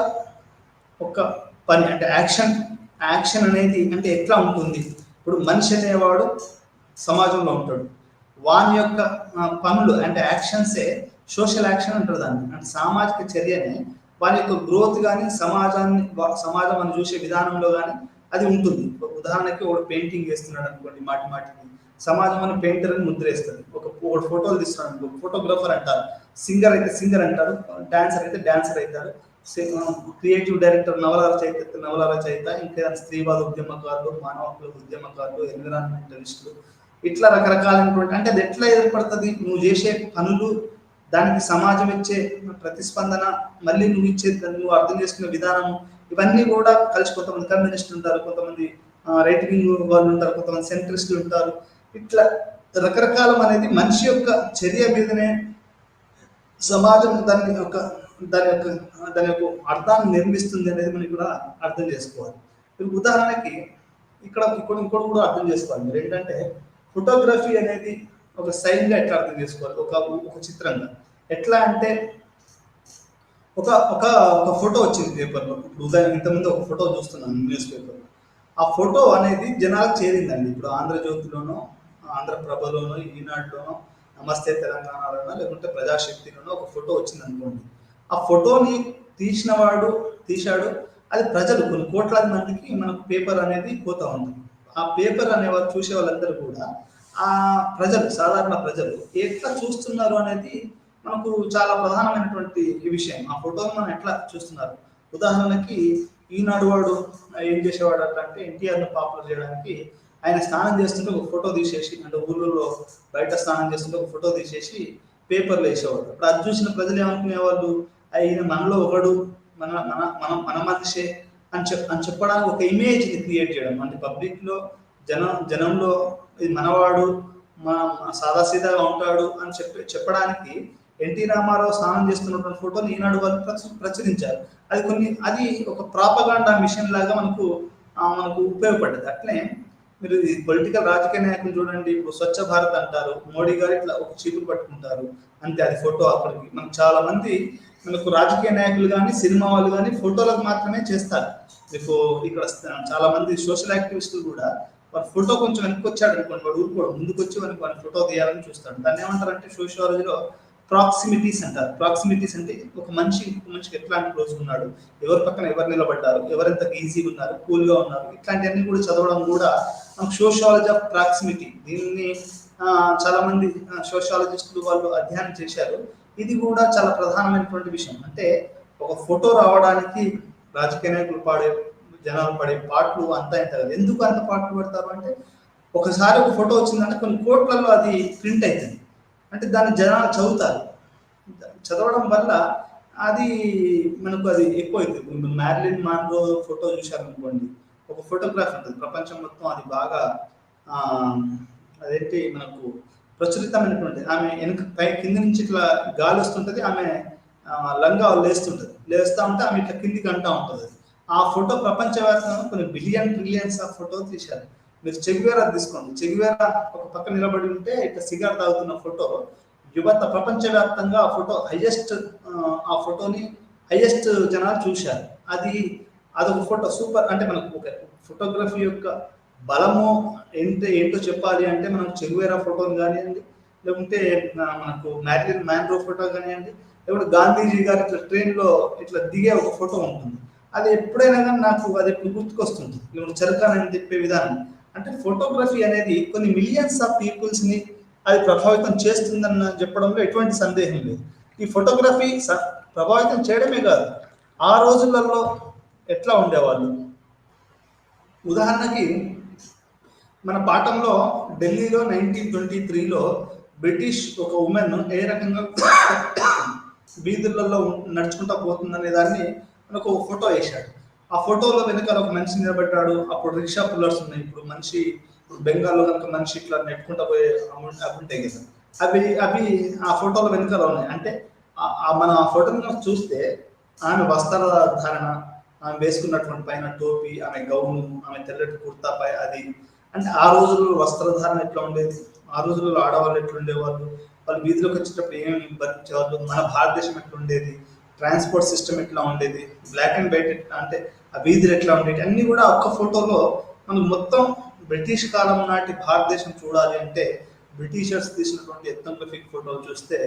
ఒక పని అంటే యాక్షన్ అనేది అంటే ఎట్లా ఉంటుంది. ఇప్పుడు మనిషి అనేవాడు సమాజంలో ఉంటాడు, వాని యొక్క పనులు అంటే యాక్షన్సే సోషల్ యాక్షన్ అంటారు దాన్ని. అంటే సామాజిక చర్యనే వాని యొక్క గ్రోత్ కానీ సమాజం అని చూసే విధానంలో కానీ అది ఉంటుంది. ఉదాహరణకి ఒక పెయింటింగ్ వేస్తున్నాడు అనుకోండి, మాటికి సమాజం అని పెయింటర్ అని ముద్ర వేస్తుంది. ఒక ఫోటోలు తీస్తున్నాడు అనుకో ఫోటోగ్రఫర్ అంటారు, సింగర్ అయితే సింగర్ అంటారు, డాన్సర్ అయితే డాన్సర్ అవుతారు, క్రియేటివ్ డైరెక్టర్ నవల రచయిత, ఇంకా స్త్రీవాద ఉద్యమకారులు, మానవ హక్కుల ఉద్యమకారులు, ఎన్విరాన్మెంటలిస్టులు, ఇట్లా రకరకాలైనటువంటి. అంటే అది ఎట్లా ఏర్పడుతుంది, నువ్వు చేసే పనులు, దానికి సమాజం ఇచ్చే ప్రతిస్పందన, మళ్ళీ నువ్వు నువ్వు అర్థం చేసుకునే విధానం, ఇవన్నీ కూడా కలిసి కొంతమంది కమ్యూనిస్టులు ఉంటారు, కొంతమంది రైట్ వింగ్ వాళ్ళు ఉంటారు, కొంతమంది సెంట్రిస్టులు ఉంటారు. ఇట్లా రకరకాలం అనేది మనిషి యొక్క చర్య మీదనే సమాజం దాని యొక్క అర్థాన్ని నిర్మిస్తుంది అనేది మనకి కూడా అర్థం చేసుకోవాలి. ఉదాహరణకి ఇంకోటి కూడా అర్థం చేసుకోవాలి మీరు ఏంటంటే, ఫోటోగ్రఫీ అనేది ఒక సైన్గా ఎట్లా అర్థం చేసుకోవాలి, ఒక చిత్రంగా ఎట్లా అంటే ఒక ఒక ఒక ఫోటో వచ్చింది పేపర్లో. ఇప్పుడు ఉదాహరణ ఇంతకుముందు ఒక ఫోటో చూస్తున్నాను న్యూస్ పేపర్లో. ఆ ఫోటో అనేది జనాలకు చేరిందండి. ఇప్పుడు ఆంధ్రజ్యోతిలోనో, ఆంధ్రప్రభలోనో, ఈనాడులోనో, నమస్తే తెలంగాణలోనో, లేకుంటే ప్రజాశక్తిలోనో ఒక ఫోటో వచ్చింది అనుకోండి. ఆ ఫోటోని తీశాడు, అది ప్రజలు కొన్ని కోట్లాది మందికి మనకు పేపర్ అనేది పోతా ఉంది. ఆ పేపర్ అనేవారు చూసే వాళ్ళందరూ కూడా ఆ ప్రజలు, సాధారణ ప్రజలు ఎట్లా చూస్తున్నారు అనేది మనకు చాలా ప్రధానమైనటువంటి విషయం. ఆ ఫోటోని మనం ఎట్లా చూస్తున్నారు. ఉదాహరణకి ఈనాడు వాడు ఏం చేసేవాడు అంటే ఎన్టీఆర్ను పాపులర్ చేయడానికి ఆయన స్నానం చేస్తుంటే ఒక ఫోటో తీసేసి, అంటే ఊళ్ళో బయట స్నానం చేస్తుంటే ఒక ఫోటో తీసేసి పేపర్లు వేసేవాళ్ళు. ఇప్పుడు అది చూసిన ప్రజలు ఏమనుకునేవాళ్ళు, ఈయన మనలో ఒకడు, మన మన మన మన మనిషే అని చెప్పడానికి ఒక ఇమేజ్ని క్రియేట్ చేయడం. అంటే పబ్లిక్లో జనంలో ఇది మనవాడు, సాదాసీదాగా ఉంటాడు అని చెప్పడానికి ఎన్టీ రామారావు స్నానం చేస్తున్నటువంటి ఫోటోని ఈనాడు వాళ్ళు ప్రచురించారు. అది ఒక ప్రాపగాండా మిషన్ లాగా మనకు ఉపయోగపడ్డది. అట్లే మీరు ఈ పొలిటికల్ రాజకీయ నాయకులు చూడండి, ఇప్పుడు స్వచ్ఛ భారత్ అంటారు, మోడీ గారు ఇట్లా ఒక చీపులు పట్టుకుంటారు అంతే, అది ఫోటో. అక్కడికి మనకు చాలా మంది మనకు రాజకీయ నాయకులు కానీ సినిమా వాళ్ళు కానీ ఫోటోలకు మాత్రమే చేస్తారు. మీకు ఇక్కడ చాలా మంది సోషల్ యాక్టివిస్టులు కూడా వారి ఫోటో కొంచెం వెనక్కి వచ్చాడు అనుకోండి, వాడు ఊరుకోడు, ముందుకు వచ్చి వారి ఫోటో తీయాలని చూస్తాడు. దాన్ని ఏమంటారంటే సోషియాలజీలో ప్రాక్సిమిటీస్ అంటారు. ప్రాక్సిమిటీస్ అంటే ఒక మనిషికి ఎట్లాంటి క్లోజ్ ఉన్నాడు, ఎవరి పక్కన ఎవరు నిలబడ్డారు, ఎవరెంత ఈజీగా ఉన్నారు, కూల్గా ఉన్నారు, ఇట్లాంటివన్నీ కూడా చదవడం కూడా మనకు సోషియాలజీ ఆఫ్ ప్రాక్సిమిటీ. దీన్ని చాలా మంది సోషియాలజిస్టులు వాళ్ళు అధ్యయనం చేశారు. ఇది కూడా చాలా ప్రధానమైనటువంటి విషయం. అంటే ఒక ఫోటో రావడానికి రాజకీయ నాయకులు జనాలు పడే పాటలు అంతా ఇంత కదా. ఎందుకు అంత పాటలు పడతారు అంటే, ఒకసారి ఒక ఫోటో వచ్చిందంటే కొన్ని కోట్లలో అది ప్రింట్ అవుతుంది. అంటే దాన్ని జనాలు చదువుతారు. చదవడం వల్ల అది ఎక్కువ అవుతుంది. మ్యారిలిన్ మాన్రో ఫోటో చూశారనుకోండి, ఒక ఫోటోగ్రాఫ్ ఉంటుంది ప్రపంచం మొత్తం, అది బాగా అదేంటి మనకు ప్రచురితమైనటువంటి. ఆమె కింద నుంచి ఇట్లా గాలి వస్తుంటుంది, ఆమె లంగా లేస్తూ ఉంటే ఆమె ఇట్లా కిందికి అంటూ ఉంటుంది. ఆ ఫోటో ప్రపంచవ్యాప్తంగా కొన్ని ట్రిలియన్స్ ఆఫ్ ఫోటో తీశారు. మీరు చెగువేరా తీసుకోండి, చెగువేరా ఒక పక్క నిలబడి ఉంటే ఇట్లా సిగార్ తాగుతున్న ఫోటో యువత ప్రపంచవ్యాప్తంగా ఆ ఫోటోని హైయెస్ట్ జనాలు చూశారు. అదొక ఫోటో సూపర్. అంటే మనకు ఒక ఫోటోగ్రఫీ యొక్క బలము ఏంటో చెప్పాలి అంటే మనం చెగువేరా ఫోటోని కానివ్వండి, లేకుంటే మనకు మ్యారిలిన్ మాన్రో ఫోటో కానివ్వండి, లేకుంటే గాంధీజీ గారు ఇట్లా ట్రైన్లో ఇట్లా దిగే ఒక ఫోటో ఉంటుంది. అది ఎప్పుడైనా కానీ నాకు అది గుర్తుకొస్తుంది, ఇప్పుడు చెరకాలని చెప్పే విధానం. అంటే ఫోటోగ్రఫీ అనేది కొన్ని మిలియన్స్ ఆఫ్ పీపుల్స్ని అది ప్రభావితం చేస్తుందని చెప్పడంలో ఎటువంటి సందేహం లేదు. ఈ ఫోటోగ్రఫీ ప్రభావితం చేయడమే కాదు, ఆ రోజులలో ఎట్లా ఉండేవాళ్ళు. ఉదాహరణకి మన పాఠంలో ఢిల్లీలో 1923లో బ్రిటిష్ ఒక ఉమెన్ ఏ రకంగా వీధులలో నడుచుకుంటా పోతుందనే దాన్ని మనకు ఒక ఫోటో వేశాడు. ఆ ఫోటోలో వెనకాల ఒక మనిషి నిలబడ్డాడు. అప్పుడు రిక్షా పుల్లర్స్ ఉన్నాయి. ఇప్పుడు బెంగాల్లో కనుక మనిషి ఇట్లా నెట్టుకుంటా పోయే ఉంటాయి కదా, అవి ఆ ఫోటోలో వెనకాల ఉన్నాయి. అంటే మన ఆ ఫోటోని చూస్తే ఆమె వస్త్రధారణ, ఆమె వేసుకున్నటువంటి పైన టోపీ, ఆమె గౌను, ఆమె తెల్లటి కుర్తా పై అది. అంటే ఆ రోజుల్లో వస్త్రధారణ ఎట్లా ఉండేది, ఆ రోజుల్లో ఆడవాళ్ళు ఎట్లుండేవాళ్ళు, వాళ్ళు వీధిలోకి వచ్చేటప్పుడు ఏమేమి భరించేవాళ్ళు, మన భారతదేశం ఎట్లా ఉండేది, ట్రాన్స్పోర్ట్ సిస్టమ్ ఎట్లా ఉండేది, బ్లాక్ అండ్ వైట్ అంటే ఆ వీధులు ఎట్లా ఉండేది, అన్నీ కూడా ఒక్క ఫోటోలో మనకు మొత్తం బ్రిటిష్ కాలం నాటి భారతదేశం చూడాలి అంటే బ్రిటిషర్స్ తీసినటువంటి ఎథ్నోగ్రఫిక్ ఫోటోలు చూస్తే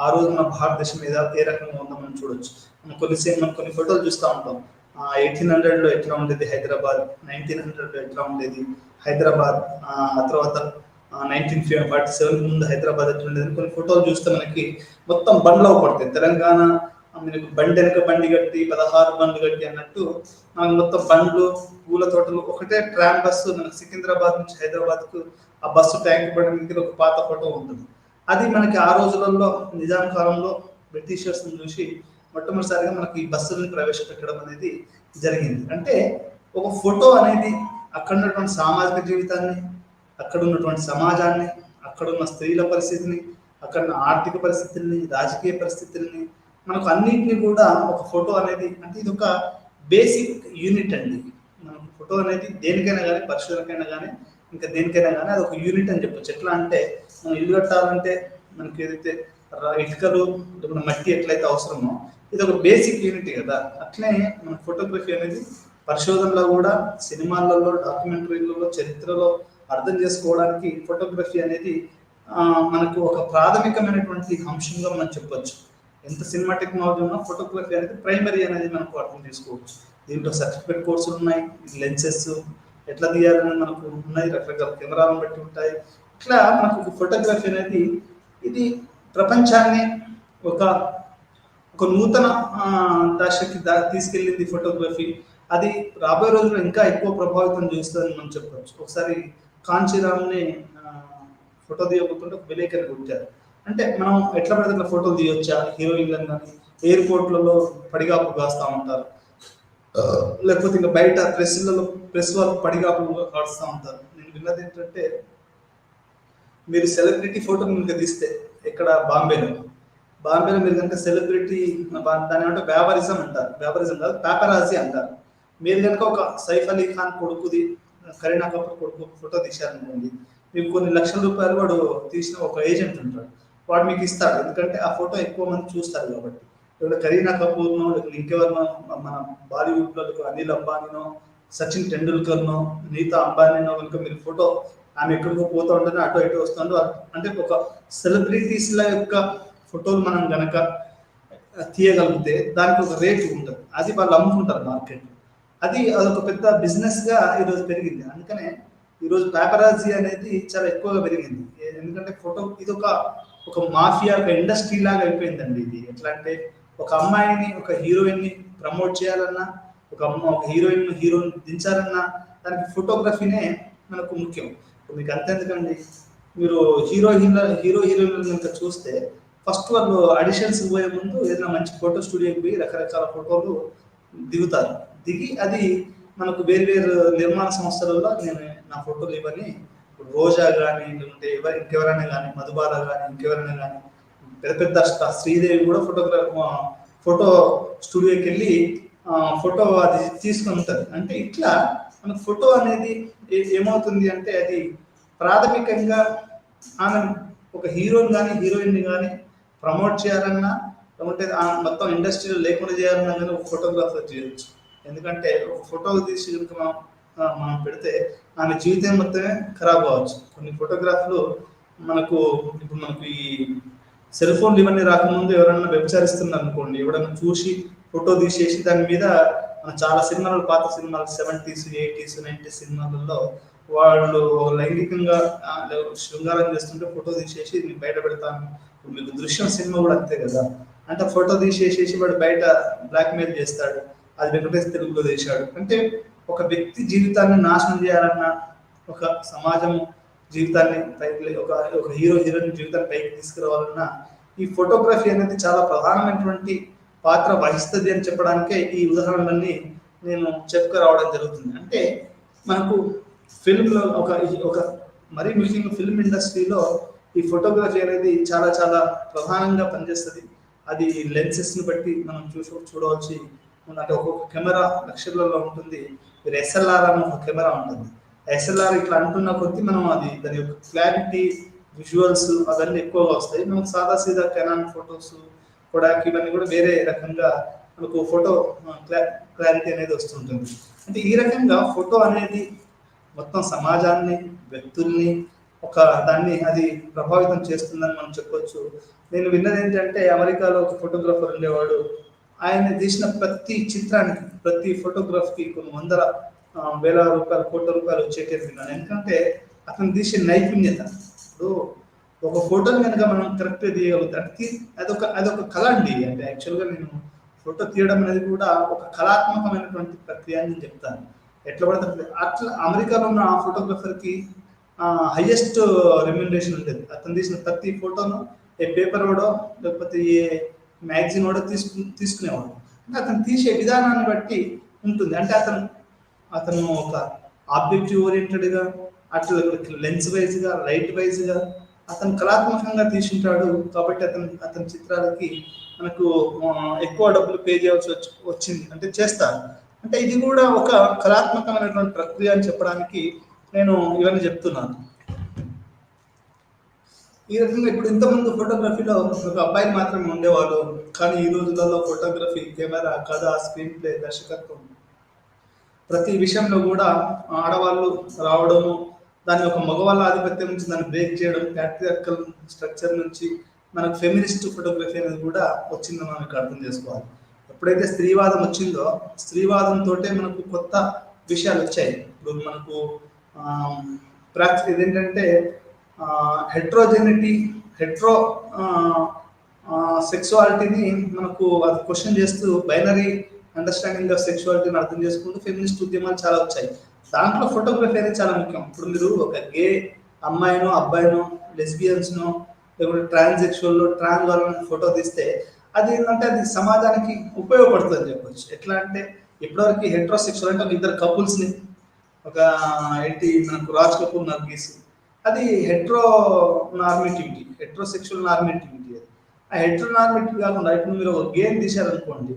ఆ రోజు మన భారతదేశం మీద ఏ రకంగా ఉందో మనం చూడొచ్చు. మనం కొన్ని ఫోటోలు చూస్తూ ఉంటాం. 1800లో ఎట్లా ఉండేది హైదరాబాద్, 1900లో ఎట్లా ఉండేది హైదరాబాద్, ఆ తర్వాత 1947 ముందు హైదరాబాద్ ఎట్లా ఉండేది. కొన్ని ఫోటోలు చూస్తే మనకి మొత్తం బండ్లు పడతాయి. తెలంగాణ మనకు బండి వెనక బండి కట్టి 16 బండ్లు కట్టి అన్నట్టు మనకు మొత్తం బండ్లు, పూల తోటలు, ఒకటే ట్రామ్ బస్సు. మనకు సికింద్రాబాద్ నుంచి హైదరాబాద్కు ఆ బస్సు ట్యాంక్ బండి ఒక పాత ఫోటో ఉంటుంది. అది మనకి ఆ రోజులలో నిజాం కాలంలో బ్రిటిషర్స్ చూసి మొట్టమొదటిసారిగా మనకి ఈ బస్సులను ప్రవేశపెట్టడం అనేది జరిగింది. అంటే ఒక ఫోటో అనేది అక్కడ ఉన్నటువంటి సామాజిక జీవితాన్ని, అక్కడ ఉన్నటువంటి సమాజాన్ని, అక్కడున్న స్త్రీల పరిస్థితిని, అక్కడ ఆర్థిక పరిస్థితుల్ని, రాజకీయ పరిస్థితుల్ని, మనకు అన్నింటినీ కూడా ఒక ఫోటో అనేది, అంటే ఇది ఒక బేసిక్ యూనిట్ అండి. మనకు ఫోటో అనేది దేనికైనా కానీ, పరిశోధనకైనా కానీ, ఇంకా దేనికైనా కానీ అది ఒక యూనిట్ అని చెప్పొచ్చు. ఎట్లా అంటే మనం ఇల్లు కట్టాలంటే మనకి ఏదైతే ఇటుకలు, మట్టి ఎట్లయితే అవసరమో ఇది ఒక బేసిక్ యూనిట్ కదా. అట్లే మన ఫోటోగ్రఫీ అనేది పరిశోధనలో కూడా, సినిమాలలో, డాక్యుమెంటరీలలో, చరిత్రలో అర్థం చేసుకోవడానికి ఫోటోగ్రఫీ అనేది మనకు ఒక ప్రాథమికమైనటువంటి అంశంగా మనం చెప్పొచ్చు. ఎంత సినిమా టెక్నాలజీ ఉన్నా ఫోటోగ్రఫీ అనేది ప్రైమరీ అనేది మనకు అర్థం చేసుకోవచ్చు. దీంట్లో సర్టిఫికేట్ కోర్సులు ఉన్నాయి, లెన్సెస్ ఎట్లా తీయాలని మనకు ఉన్నాయి, రకరకాల కెమెరాలను బట్టి ఉంటాయి. ఇట్లా మనకు ఫోటోగ్రఫీ అనేది ఇది ప్రపంచాన్ని ఒక నూతన దశకి తీసుకెళ్ళింది ఫోటోగ్రఫీ. అది రాబోయే రోజుల్లో ఇంకా ఎక్కువ ప్రభావితం చేస్తుందని మనం చెప్పవచ్చు. ఒకసారి కాంచీరామ్ని ఫోటో తీయబోతుంటే ఒక విలేకరి కొట్టారు. అంటే మనం ఎట్లా పడితే అట్లా ఫోటోలు తీయొచ్చా హీరోయిన్లను కానీ ఎయిర్పోర్ట్లలో పడిగాపు కాస్తా ఉంటారు, లేకపోతే ఇంకా బయట ప్రెస్ వాళ్ళు పడిగాపు కాడుస్తూ ఉంటారు. నేను విన్నది ఏంటంటే మీరు సెలబ్రిటీ ఫోటో కనుక తీస్తే ఎక్కడ బాంబేలో మీరు కనుక సెలబ్రిటీ దాని ఏమంటే వ్యాపారిజం అంటారు, వ్యాపారిజం కాదు పేపరాజీ అంటారు. మీరు కనుక ఒక సైఫ్ అలీ ఖాన్ కొడుకుది కరీనా కపూర్ కొడుకు ఫోటో తీశారనుకోండి, మీకు కొన్ని లక్షల రూపాయలు వాడు తీసిన ఒక ఏజెంట్ ఉంటాడు, వాడు మీకు ఇస్తాడు. ఎందుకంటే ఆ ఫోటో ఎక్కువ మంది చూస్తారు కాబట్టి. ఇప్పుడు కరీనా కపూర్నో లేకపోతే ఇంకెవరినో మన బాలీవుడ్లో అనిల్ అంబానీనో సచిన్ టెండూల్కర్నో నీతా అంబానీనో కనుక మీరు ఫోటో ఆమె ఎక్కడికో పోతూ ఉంటుంది అటో ఇటో వస్తుండో, అంటే ఒక సెలబ్రిటీస్ల యొక్క ఫోటోలు మనం గనక తీయగలిగితే దానికి ఒక రేటు ఉంటుంది, అది వాళ్ళు అమ్ముకుంటారు మార్కెట్. అదొక పెద్ద బిజినెస్ గా ఈరోజు పెరిగింది. అందుకనే ఈరోజు పేపరాజీ అనేది చాలా ఎక్కువగా పెరిగింది. ఎందుకంటే ఫోటో ఇది ఒక మాఫియా, ఒక ఇండస్ట్రీ లాగా అయిపోయిందండి. ఇది ఎట్లా అంటే ఒక అమ్మాయిని ఒక హీరోయిన్ ని ప్రమోట్ చేయాలన్నా, ఒక హీరోని దించాలన్నా దానికి ఫోటోగ్రఫీనే మనకు ముఖ్యం. మీకు అంతెందుకండి, మీరు హీరోయిన్లు కనుక చూస్తే ఫస్ట్ వాళ్ళు ఆడిషన్స్ పోయే ముందు ఏదైనా మంచి ఫోటో స్టూడియోకి పోయి రకరకాల ఫోటోలు దిగుతారు. దిగి అది మనకు వేరు నిర్మాణ సంస్థలలో నేను నా ఫోటోలు ఇవన్నీ రోజా కానీ లేకుంటే ఇంకెవరైనా కానీ మధుబాల కానీ ఇంకెవరైనా కానీ పెద్ద శ్రీదేవి కూడా ఫోటో స్టూడియోకి వెళ్ళి ఫోటో అది తీసుకొని ఉంటుంది. అంటే ఇట్లా మనకు ఫోటో అనేది ఏమవుతుంది అంటే అది ప్రాథమికంగా ఆమె ఒక హీరోయిన్ కానీ ప్రమోట్ చేయాలన్నా, లేకుంటే మొత్తం ఇండస్ట్రీలో లేకుండా చేయాలన్నా కానీ ఒక ఫోటోగ్రాఫర్ చేయొచ్చు. ఎందుకంటే ఒక ఫోటో తీసి కనుక మనం పెడితే ఆమె జీవితం మొత్తమే ఖరాబ్ అవ్వచ్చు. కొన్ని ఫోటోగ్రాఫ్లు ఇప్పుడు మనకు ఈ సెల్ ఫోన్లు ఇవన్నీ రాకముందు ఎవరైనా వ్యభిచారిస్తున్నారు అనుకోండి, ఎవరైనా చూసి ఫోటో తీసేసి దాని మీద చాలా సినిమాలు, పాత సినిమాలు 70s, 80s, 90s సినిమాలలో వాళ్ళు లైంగికంగా శృంగారం చేస్తుంటే ఫోటో తీసేసి నేను బయట పెడతాను. మీకు దృశ్యం సినిమా కూడా అంతే కదా, అంటే ఫోటో తీసేసేసి వాడు బయట బ్లాక్మెయిల్ చేస్తాడు. అది వెంకటేష్ తెలుగులో చేశాడు. అంటే ఒక వ్యక్తి జీవితాన్ని నాశనం చేయాలన్నా, ఒక సమాజం జీవితాన్ని పైకి, ఒక హీరోయిన్ జీవితాన్ని పైకి తీసుకురావాలన్నా ఈ ఫోటోగ్రఫీ అనేది చాలా ప్రధానమైనటువంటి పాత్ర వహిస్తుంది అని చెప్పడానికే ఈ ఉదాహరణలన్నీ నేను చెప్పుకురావడం జరుగుతుంది. అంటే మనకు ఫిల్మ్లో ఒక మరీ ముఖ్యంగా ఫిల్మ్ ఇండస్ట్రీలో ఈ ఫోటోగ్రఫీ అనేది చాలా చాలా ప్రధానంగా పనిచేస్తుంది. అది లెన్సెస్ని బట్టి మనం చూడవచ్చు. అంటే ఒక్కొక్క కెమెరా లక్షలలో ఉంటుంది. మీరు ఎస్ఎల్ఆర్ అని ఒక కెమెరా ఉంటుంది. ఎస్ఎల్ఆర్ ఇట్లా అంటున్న కొద్దీ మనం దాని యొక్క క్లారిటీ, విజువల్స్ అవన్నీ ఎక్కువగా వస్తాయి. మనకు సీదా కెనాన్ ఫొటోస్ కూడా ఇవన్నీ కూడా వేరే రకంగా మనకు ఫోటో క్లారిటీ అనేది వస్తుంటుంది. అంటే ఈ రకంగా ఫోటో అనేది మొత్తం సమాజాన్ని, వ్యక్తుల్ని అది ప్రభావితం చేస్తుందని మనం చెప్పొచ్చు. నేను విన్నది ఏంటంటే అమెరికాలో ఒక ఫోటోగ్రాఫర్ ఉండేవాడు. ఆయన తీసిన ప్రతి చిత్రానికి, ప్రతి ఫోటోగ్రాఫ్కి కొన్ని వేల రూపాయలు, కోట్ల రూపాయలు వచ్చేటట్టు విన్నాను. ఎందుకంటే అతను తీసే నైపుణ్యత. ఇప్పుడు ఒక ఫోటోని కనుక మనం కరెక్ట్గా తీయగలుగుతాం, అదొక కళ అండి. అంటే యాక్చువల్గా నేను ఫోటో తీయడం అనేది కూడా ఒక కళాత్మకమైనటువంటి ప్రక్రియ అని నేను చెప్తాను. ఎట్లా పడితే అట్లా అమెరికాలో ఉన్న ఆ ఫోటోగ్రఫర్కి హైయెస్ట్ రెమ్యునరేషన్ ఉంటుంది. అతను తీసిన ప్రతి ఫోటోను ఏ పేపర్ వాడో లేకపోతే ఏ మ్యాగజైన్ వాడో తీసుకునేవాడు. అంటే అతను తీసే విధానాన్ని బట్టి ఉంటుంది. అంటే అతను ఒక ఆబ్జెక్టివ్ ఓరియంటెడ్గా, అట్లా లెన్స్ వైజ్గా, లైట్ వైజ్గా అతను కళాత్మకంగా తీసుంటాడు. కాబట్టి అతని చిత్రాలకి మనకు ఎక్కువ డబ్బులు పే చేయాల్సి వచ్చింది, అంటే చేస్తారు. అంటే ఇది కూడా ఒక కళాత్మకమైనటువంటి ప్రక్రియ అని చెప్పడానికి నేను ఇవన్నీ చెప్తున్నాను. ఈ రకంగా ఇప్పుడు ఇంతకుముందు ఫోటోగ్రఫీలో ఒక అబ్బాయి మాత్రమే ఉండేవాళ్ళు. కానీ ఈ రోజులలో ఫోటోగ్రఫీ, కెమెరా, కథ, స్క్రీన్ ప్లే, దర్శకత్వం ప్రతి విషయంలో కూడా ఆడవాళ్ళు రావడము, దాన్ని ఒక మగవాళ్ళ ఆధిపత్యం నుంచి దాన్ని బ్రేక్ చేయడం, ప్యాట్రియార్కల్ స్ట్రక్చర్ నుంచి మనకు ఫెమినిస్ట్ ఫోటోగ్రఫీ అనేది కూడా వచ్చిందని మనం ఇక్కడ అర్థం చేసుకోవాలి. ఎప్పుడైతే స్త్రీవాదం వచ్చిందో, స్త్రీవాదంతో మనకు కొత్త విషయాలు వచ్చాయి. ఇప్పుడు మనకు ఇదేంటంటే హెట్రో సెక్సువాలిటీని మనకు అది క్వశ్చన్ చేస్తూ బైనరీ అండర్స్టాండింగ్ ఆఫ్ సెక్సువాలిటీని అర్థం చేసుకుంటూ ఫెమినిస్ట్ ఉద్యమాలు చాలా వచ్చాయి. దాంట్లో ఫోటోగ్రఫీ అనేది చాలా ముఖ్యం. ఇప్పుడు మీరు ఒక గే అమ్మాయినో, అబ్బాయినో, లెస్బియన్స్నో లేకుంటే ట్రాన్సెక్షువల్లో ట్రాన్స్ వాళ్ళని ఫోటో తీస్తే అది ఏంటంటే అది సమాజానికి ఉపయోగపడుతుంది అని చెప్పొచ్చు. ఎట్లా అంటే ఇప్పటివరకు హెట్రోసెక్షువల్ అంటే ఒక ఇద్దరు కపుల్స్ని ఒక ఏంటి మనకు రాజ్ కపూర్ నర్గీస్ అది హెట్రోసెక్షువల్ నార్మేటివిటీ అది. ఆ హెట్రో నార్మేటివ్ కాకుండా ఇప్పుడు మీరు ఒక గేమ్ తీశారనుకోండి,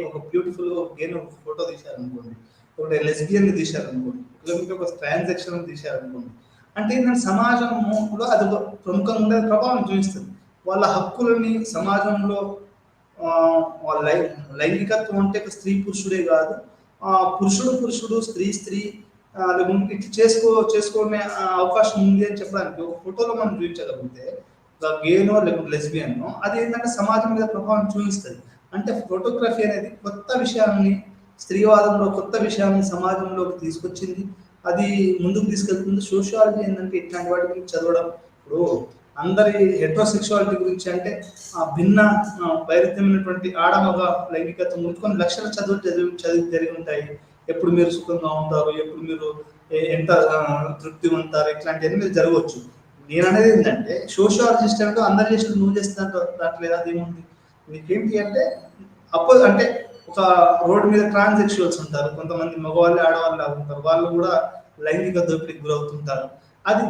ఒక బ్యూటిఫుల్ ఒక గేమ్ ఒక ఫోటో తీశారనుకోండి, ఒక లెస్బియన్ తీశారనుకోండి, లేకపోతే ఒక ట్రాన్సాక్షన్ తీశారనుకోండి, అంటే ఏంటంటే సమాజంలో అది ఒక ప్రముఖంగా ఉండే ప్రభావం చూపిస్తుంది. వాళ్ళ హక్కులని సమాజంలో వాళ్ళ లైంగికత్వం అంటే స్త్రీ పురుషుడే కాదు, పురుషుడు స్త్రీ లేకుంటే ఇట్లా చేసుకునే అవకాశం ఉంది అని చెప్పడానికి ఒక ఫోటోలో మనం చూపించగలిగితే గేనో లేకుంటే లెస్బియన్నో అది ఏంటంటే సమాజం మీద ప్రభావం చూపిస్తుంది. అంటే ఫోటోగ్రఫీ అనేది కొత్త విషయాన్ని, స్త్రీవాదంలో కొత్త విషయాన్ని సమాజంలోకి తీసుకొచ్చింది, అది ముందుకు తీసుకెళ్తుంది. సోషియాలజీ ఏంటంటే ఇట్లాంటి వాటి గురించి చదవడం, ఇప్పుడు అందరి హెట్రోసెక్షువాలిటీ గురించి అంటే భిన్న వైరుధ్యమైనటువంటి ఆడమగ లైంగికత్వం కొన్ని లక్షల చదివి జరిగి ఉంటాయి. ఎప్పుడు మీరు సుఖంగా ఉంటారు, ఎప్పుడు మీరు ఎంత తృప్తి ఉంటారు, ఇట్లాంటివన్నీ మీరు జరగవచ్చు. నేను అనేది ఏంటంటే సోషియాలజిస్ట్ అంటే అందరు చేసిన నువ్వు చేస్తున్నట్టు దాంట్లో అదేముంది, నీకేంటి అంటే అంటే ఒక రోడ్డు మీద ట్రాన్సెక్షువల్స్ ఉంటారు, కొంతమంది మగవాళ్ళు ఆడవాళ్ళు ఉంటారు, వాళ్ళు కూడా లైంగిక దోపిడీకి గురవుతుంటారు. అది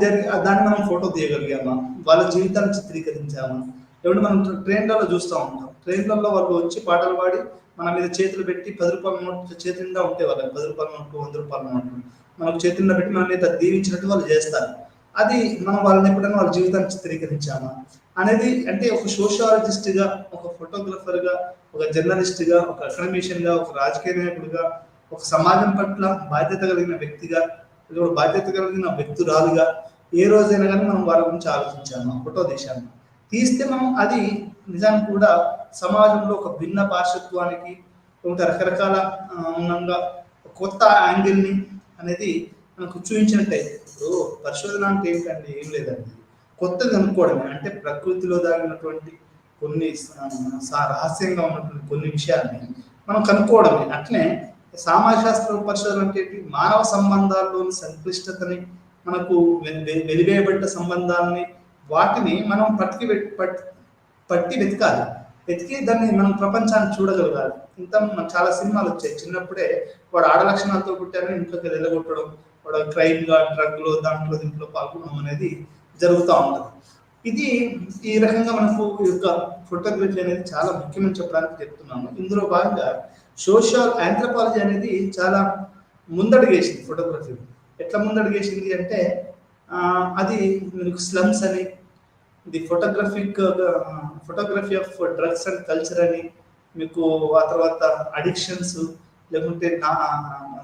దాన్ని మనం ఫోటో తీయగలిగామా, వాళ్ళ జీవితాన్ని చిత్రీకరించామా? లేకుంటే మనం ట్రైన్లలో చూస్తూ ఉంటాం, ట్రైన్లలో వాళ్ళు వచ్చి పాటలు పాడి మన మీద చేతులు పెట్టి 10 రూపాయల నోట్లు చేతి నిండా ఉంటే వాళ్ళకి 10 రూపాయల నోట్లు 100 రూపాయల నోట్లు మనకు చేతి నిండా పెట్టి మన మీద దీవించినట్టు వాళ్ళు చేస్తారు. అది మనం వాళ్ళని ఎప్పుడైనా వాళ్ళ జీవితాన్ని చిత్రీకరించామా అనేది, అంటే ఒక సోషియాలజిస్ట్గా, ఒక ఫోటోగ్రఫర్గా, ఒక జర్నలిస్ట్గా, ఒక అకాడమిషియన్గా, ఒక రాజకీయ నాయకుడిగా, ఒక సమాజం పట్ల బాధ్యత కలిగిన వ్యక్తిగా, బాధ్యత కలిగిన వ్యక్తురాలుగా ఏ రోజైనా కానీ మనం వాళ్ళ గురించి ఆలోచించాము, ఫోటో తీస్తే మనం అది నిజానికి కూడా సమాజంలో ఒక భిన్న పార్శ్వత్వానికి రకరకాల ఉన్నంగా కొత్త యాంగిల్ని అనేది మనకు చూపించినట్టయితే, ఇప్పుడు పరిశోధన అంటే ఏంటంటే ఏం లేదండి, కొత్తగా కనుక్కోవడమే. అంటే ప్రకృతిలో దాగినటువంటి కొన్ని రహస్యంగా ఉన్నటువంటి కొన్ని విషయాల్ని మనం కనుక్కోవడమే. అట్లనే సామాజిక శాస్త్ర పరిశోధన అంటే మానవ సంబంధాల్లోని సంక్లిష్టతని, మనకు వెలివేయబడ్డ సంబంధాలని, వాటిని మనం పట్టి వెతికి దాన్ని మనం ప్రపంచాన్ని చూడగలగాలి. ఇంత చాలా సినిమాలు వచ్చాయి, చిన్నప్పుడే వాడు ఆడ లక్షణాలతో పుట్టారని ఇంట్లోకి వెళ్ళగొట్టడం, వాడు క్రైమ్గా డ్రగ్లో దీంట్లో పాల్గొనడం అనేది జరుగుతూ ఉంటుంది. ఇది ఈ రకంగా మనకు ఈ యొక్క ఫోటోగ్రఫీ అనేది చాలా ముఖ్యమని చెప్పడానికి చెప్తున్నాను. ఇందులో భాగంగా సోషల్ ఆంథ్రోపాలజీ అనేది చాలా ముందడుగేసింది ఫోటోగ్రఫీ. ఎట్లా ముందడుగేసింది అంటే అది మీకు స్లమ్స్ అని, the photography of drugs and culture అని, మీకు ఆ తర్వాత అడిక్షన్స్, లేకుంటే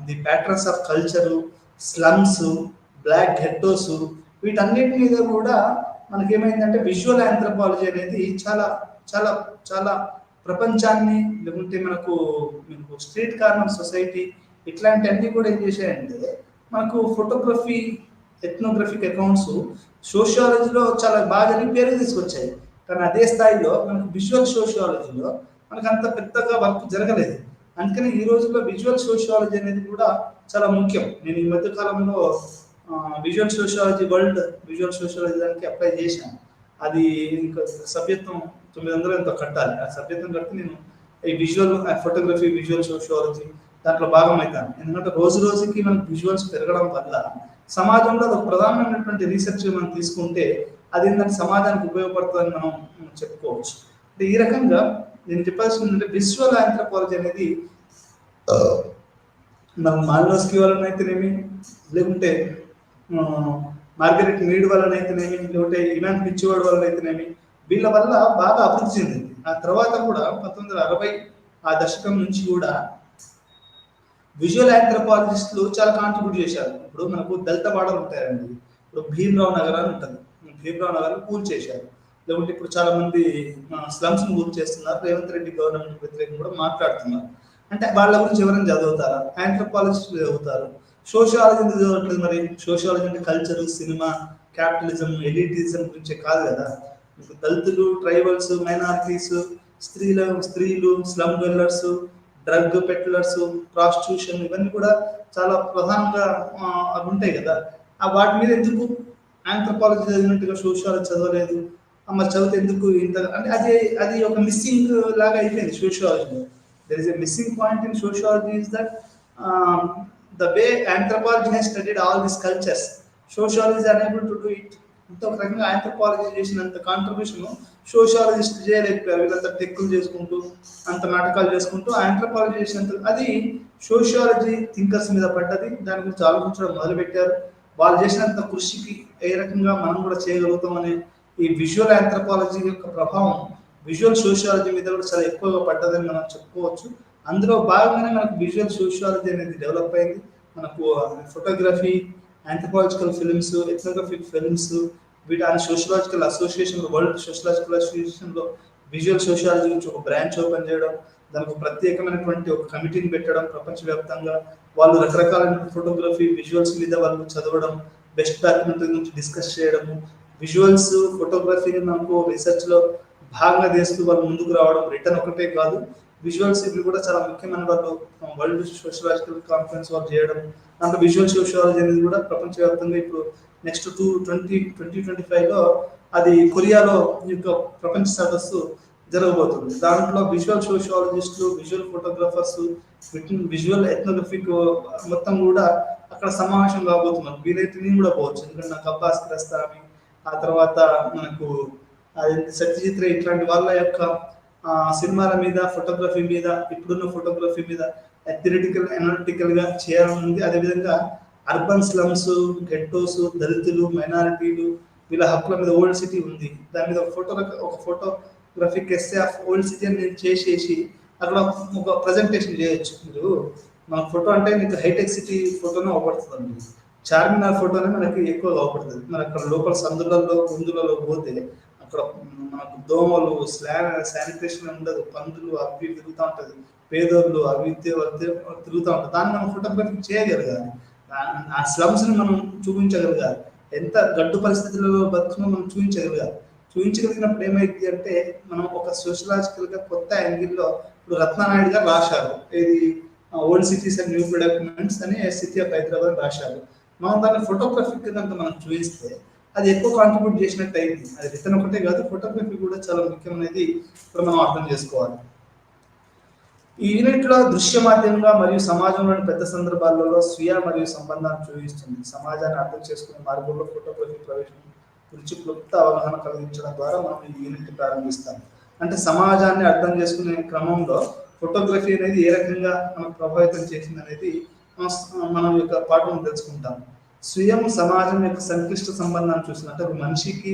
the patterns of culture, slums, black ghettos, వీటన్నిటి మీద కూడా మనకేమైందంటే విజువల్ ఆంథ్రోపాలజీ అనేది చాలా చాలా చాలా ప్రపంచాన్ని, లేకుంటే మనకు స్ట్రీట్ కార్నర్ సొసైటీ ఇట్లాంటివన్నీ కూడా ఏం చేశాయంటే మనకు ఫోటోగ్రఫీ, ఎథ్నోగ్రఫిక్ అకౌంట్స్ సోషియాలజీలో చాలా బాగా పేరు తీసుకొచ్చాయి. కానీ అదే స్థాయిలో మనకు విజువల్ సోషియాలజీలో మనకు అంత పెద్దగా వర్క్ జరగలేదు. అందుకని ఈ రోజుల్లో విజువల్ సోషియాలజీ అనేది కూడా చాలా ముఖ్యం. నేను ఈ మధ్య కాలంలో విజువల్ సోషియాలజీ దానికి అప్లై చేశాను. అది ఇంకా సభ్యత్వం 900 ఎంతో కట్టాలి. ఆ సభ్యత్వం కడితే నేను ఈ ఫోటోగ్రఫీ విజువల్ సోషియాలజీ దాంట్లో భాగం అవుతాను. ఎందుకంటే రోజు రోజుకి మనకు విజువల్స్ పెరగడం వల్ల సమాజంలో ఒక ప్రధానమైనటువంటి రీసెర్చ్ మనం తీసుకుంటే అది ఏంటంటే సమాజానికి ఉపయోగపడుతుందని మనం చెప్పుకోవచ్చు. అంటే ఈ రకంగా నేను చెప్పాల్సింది ఏంటంటే విజువల్ ఆంథ్రోపాలజీ అనేది మనం మాలినోస్కీ వలనైతేనేమి, లేకుంటే మార్గరెట్ మీడ్ వలనైతేనేమి, లేకుంటే ఇవాన్ పిచ్చివాడ్ వలనైతేనేమి, వీళ్ళ వల్ల బాగా అభివృద్ధి చెందింది. ఆ తర్వాత కూడా 1960 ఆ దశకం నుంచి కూడా విజువల్ ఆంథ్రోపాలజిస్టులు చాలా కాంట్రిబ్యూట్ చేశారు. ఇప్పుడు మనకు దళిత వాడలు ఉంటాయండి, ఇప్పుడు భీమరావు నగర్ అని ఉంటుంది, భీమరావు నగర్ కూల్ చేశారు. లేకుంటే ఇప్పుడు చాలా మంది స్లమ్స్ ను కూల్ చేస్తున్నారు, రేవంత్ రెడ్డి గవర్నమెంట్ వ్యతిరేకంగా కూడా మాట్లాడుతున్నారు. అంటే వాళ్ళ గురించి ఎవరైనా చదువుతారా? ఆంథ్రోపాలజిస్టులు చదువుతారు. సోషియాలజీ ఎందుకు చదవట్లేదు మరి? సోషియాలజీ అంటే కల్చర్, సినిమా, క్యాపిటలిజం, ఎలిటిజం గురించే కాదు కదా. దళితులు, ట్రైబల్స్, మైనారిటీస్, స్త్రీలు, స్లమ్ డ్వెల్లర్స్, డ్రగ్ పెట్లర్స్, ప్రాస్టిట్యూషన్, ఇవన్నీ కూడా చాలా ప్రధానంగా అవి ఉంటాయి కదా. ఆ వాటి మీద ఎందుకు ఆంథ్రోపాలజీ చదివినట్టుగా సోషియాలజీ చదవలేదు? మరి చదివితే ఎందుకు ఇంత అంటే అది అది ఒక మిస్సింగ్ లాగా అయిపోయింది సోషియాలజీలో. There is a missing point in sociology is that the way anthropology has studied all this cultures, sociology is unable to do it. ఇంత ఒక రకంగా ఆంథ్రోపాలజీ చేసినంత కాంట్రిబ్యూషన్ సోషియాలజిస్ట్ చేయలేకపోయారు. వీళ్ళంతా టెక్కులు చేసుకుంటూ అంత నాటకాలు చేసుకుంటూ ఆంథ్రోపాలజీ చేసినంత అది సోషియాలజీ థింకర్స్ మీద పడ్డది. దాని గురించి ఆలోచించడం మొదలుపెట్టారు. వాళ్ళు చేసినంత కృషికి ఏ రకంగా మనం కూడా చేయగలుగుతాం అనే ఈ విజువల్ ఆంథ్రోపాలజీ యొక్క ప్రభావం విజువల్ సోషియాలజీ మీద కూడా చాలా ఎక్కువగా పడ్డదని మనం చెప్పుకోవచ్చు. అందులో భాగంగానే మనకు విజువల్ సోషియాలజీ అనేది డెవలప్ అయింది. మనకు photography, anthropological films, ethnographic films, వీటి సోషియలాజికల్ అసోసియేషన్, వరల్డ్ సోషియలాజికల్ అసోసియేషన్లో విజువల్ సోషియాలజీ నుంచి ఒక బ్రాంచ్ ఓపెన్ చేయడం, దానికి ప్రత్యేకమైనటువంటి ఒక కమిటీని పెట్టడం ప్రపంచవ్యాప్తంగా. వాళ్ళు రకరకాలైన ఫోటోగ్రఫీ విజువల్స్ మీద వాళ్ళు చదవడం, బెస్ట్ డాక్యుమెంటరీ గురించి డిస్కస్ చేయడము, విజువల్స్ ఫోటోగ్రఫీని మనకు రీసెర్చ్లో భాగంగా చేస్తూ వాళ్ళు ముందుకు రావడం. రిటర్న్ ఒకటే కాదు, విజువల్స్ ఇవి కూడా చాలా ముఖ్యమైన వాళ్ళు వరల్డ్ సోషియలాజికల్ కాన్ఫరెన్స్ వాళ్ళు చేయడం. దాంట్లో విజువల్ సోషియాలజీ అనేది కూడా ప్రపంచవ్యాప్తంగా ఇప్పుడు నెక్స్ట్ 2025లో అది కొరియాలో యొక్క ప్రపంచ సదస్సు జరగబోతుంది. దాంట్లో విజువల్ సోషియాలజిస్టులు, విజువల్ ఫోటోగ్రాఫర్స్, విజువల్ ఎథ్నోగ్రఫిక్ మొత్తం కూడా అక్కడ సమావేశం కాబోతున్నారు. వీలైతే నేను కూడా పోవచ్చు, ఎందుకంటే నాకు అబ్బాస్ కిరస్తామి, ఆ తర్వాత మనకు సత్యజిత్ రే ఇట్లాంటి వాళ్ళ యొక్క సినిమాల మీద, ఫోటోగ్రఫీ మీద, ఇప్పుడున్న ఫోటోగ్రఫీ మీద థియరిటికల్ అనలిటికల్ గా చేయాలని ఉంది. అదేవిధంగా అర్బన్ స్లమ్స్, గెట్టోస్, దళితులు, మైనారిటీలు వీళ్ళ హక్కుల మీద ఓల్డ్ సిటీ ఉంది. దాని మీద ఒక photographic essay of old city అని నేను చేసేసి అక్కడ ఒక ప్రజెంటేషన్ చేయొచ్చు. మీరు మన ఫోటో అంటే మీకు హైటెక్ సిటీ ఫోటోనే అవపడుతుందండి, చార్మినార్ ఫోటోనే మనకి ఎక్కువగా అవపడుతుంది. మన అక్కడ లోకల్ సందులలో గుందులలో పోతే అక్కడ మనకు దోమలు, శానిటేషన్ ఉండదు, పందులు అవి తిరుగుతూ ఉంటుంది, పేదోళ్ళు అవి తిరుగుతూ ఉంటుంది. దాన్ని మనం ఫోటోగ్రఫీ చేయగలగాలి, ఆ స్లమ్స్ ని మనం చూపించగలగాలి, ఎంత గడ్డు పరిస్థితులలో బతుకునో మనం చూపించగలిగినప్పుడు ఏమైంది అంటే మనం ఒక సోషలాజికల్ గా కొత్త యాంగిల్లో ఇప్పుడు రత్నానాయుడు గారు రాశారు, ఇది old cities and new developments అని సిటీ ఆఫ్ హైదరాబాద్ రాశారు. మనం దాన్ని ఫోటోగ్రఫిక్ కనుక మనం చూపిస్తే అది ఎక్కువ కాంట్రిబ్యూట్ చేసినట్టు అయింది. అది రిటర్న్ ఒకటే కాదు, ఫోటోగ్రఫీ కూడా చాలా ముఖ్యమైనది ఇప్పుడు మనం అర్థం చేసుకోవాలి. ఈ యూనిట్లో దృశ్య మాధ్యమంగా మరియు సమాజంలోని పెద్ద సందర్భాలలో స్వీయ మరియు సంబంధాన్ని చూపిస్తుంది. సమాజాన్ని అర్థం చేసుకునే మార్గంలో ఫోటోగ్రఫీ ప్రవేశం గురించి క్లుప్త అవగాహన కలిగించడం ద్వారా మనం ఈ యూనిట్ ప్రారంభిస్తాం. అంటే సమాజాన్ని అర్థం చేసుకునే క్రమంలో ఫోటోగ్రఫీ అనేది ఏ రకంగా మనకు ప్రభావితం చేసింది అనేది మనం యొక్క పాఠం తెలుసుకుంటాం. స్వీయం సమాజం యొక్క సంక్లిష్ట సంబంధాన్ని చూస్తుంది. అంటే ఒక మనిషికి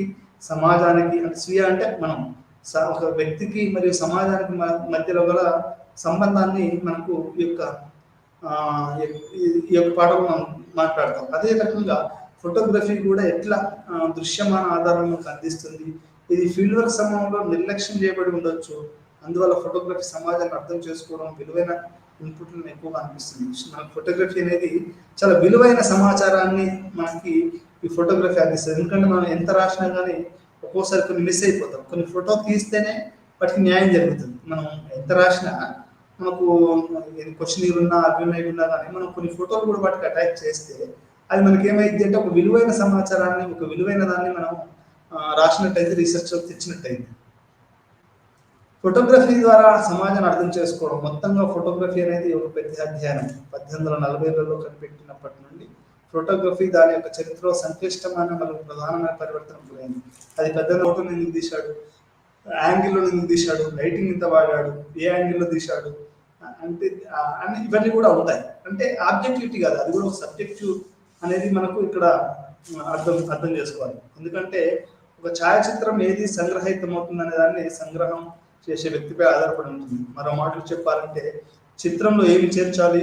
సమాజానికి, అంటే స్వీయ అంటే మనం ఒక వ్యక్తికి మరియు సమాజానికి మధ్యలో గల సంబంధాన్ని మనకు ఈ యొక్క పాఠం మనం మాట్లాడతాం. అదే రకంగా ఫోటోగ్రఫీ కూడా ఎట్లా దృశ్యమాన ఆధారం మనకు అందిస్తుంది. ఇది ఫీల్డ్ వర్క్ సమయంలో నిర్లక్ష్యం చేయబడి ఉండొచ్చు, అందువల్ల ఫోటోగ్రఫీ సమాజాన్ని అర్థం చేసుకోవడం విలువైన ఇన్పుట్లను ఎక్కువగా అనిపిస్తుంది. మనకు ఫోటోగ్రఫీ అనేది చాలా విలువైన సమాచారాన్ని మనకి ఈ ఫోటోగ్రఫీ అందిస్తుంది. ఎందుకంటే మనం ఎంత రాసినా కానీ ఒక్కోసారి కొన్ని మిస్ అయిపోతాం. కొన్ని ఫోటో తీస్తేనే వాటికి న్యాయం జరుగుతుంది. మనం ఎంత రాసినా మనకు క్వశ్చన్ ఉన్నా అర్గ్యుమెంట్ ఉన్నా కానీ మనం కొన్ని ఫోటోలు కూడా వాటికి అటాచ్ చేస్తే అది మనకి ఏమైంది అంటే ఒక విలువైన సమాచారాన్ని, ఒక విలువైన దాన్ని మనం రాసినట్టయితే, రీసెర్చ్ తెచ్చినట్టయింది. ఫోటోగ్రఫీ ద్వారా సమాజాన్ని అర్థం చేసుకోవడం. మొత్తంగా ఫోటోగ్రఫీ అనేది ఒక పెద్ద అధ్యయనం. 1840లలో కనిపెట్టినప్పటి నుండి ఫోటోగ్రఫీ దాని యొక్క చరిత్రలో సంక్లిష్టమైన మరియు ప్రధానమైన పరివర్తన గురైంది. అది పెద్ద ఫోటోని ఎందుకు తీశాడు, యాంగిల్లో ఎందుకు తీశాడు, లైటింగ్ ఎంత వాడాడు, ఏ యాంగిల్లో తీశాడు అంటే ఇవన్నీ కూడా ఉంటాయి. అంటే ఆబ్జెక్టివిటీ కాదు, అది కూడా ఒక సబ్జెక్టివ్ అనేది మనకు ఇక్కడ అర్థం చేసుకోవాలి. ఎందుకంటే ఒక ఛాయాచిత్రం ఏది సంగ్రహితం అవుతుంది అనే దాన్ని సంగ్రహం చేసే వ్యక్తిపై ఆధారపడి ఉంటుంది. మరో మాటలు చెప్పాలంటే చిత్రంలో ఏమి చేర్చాలి,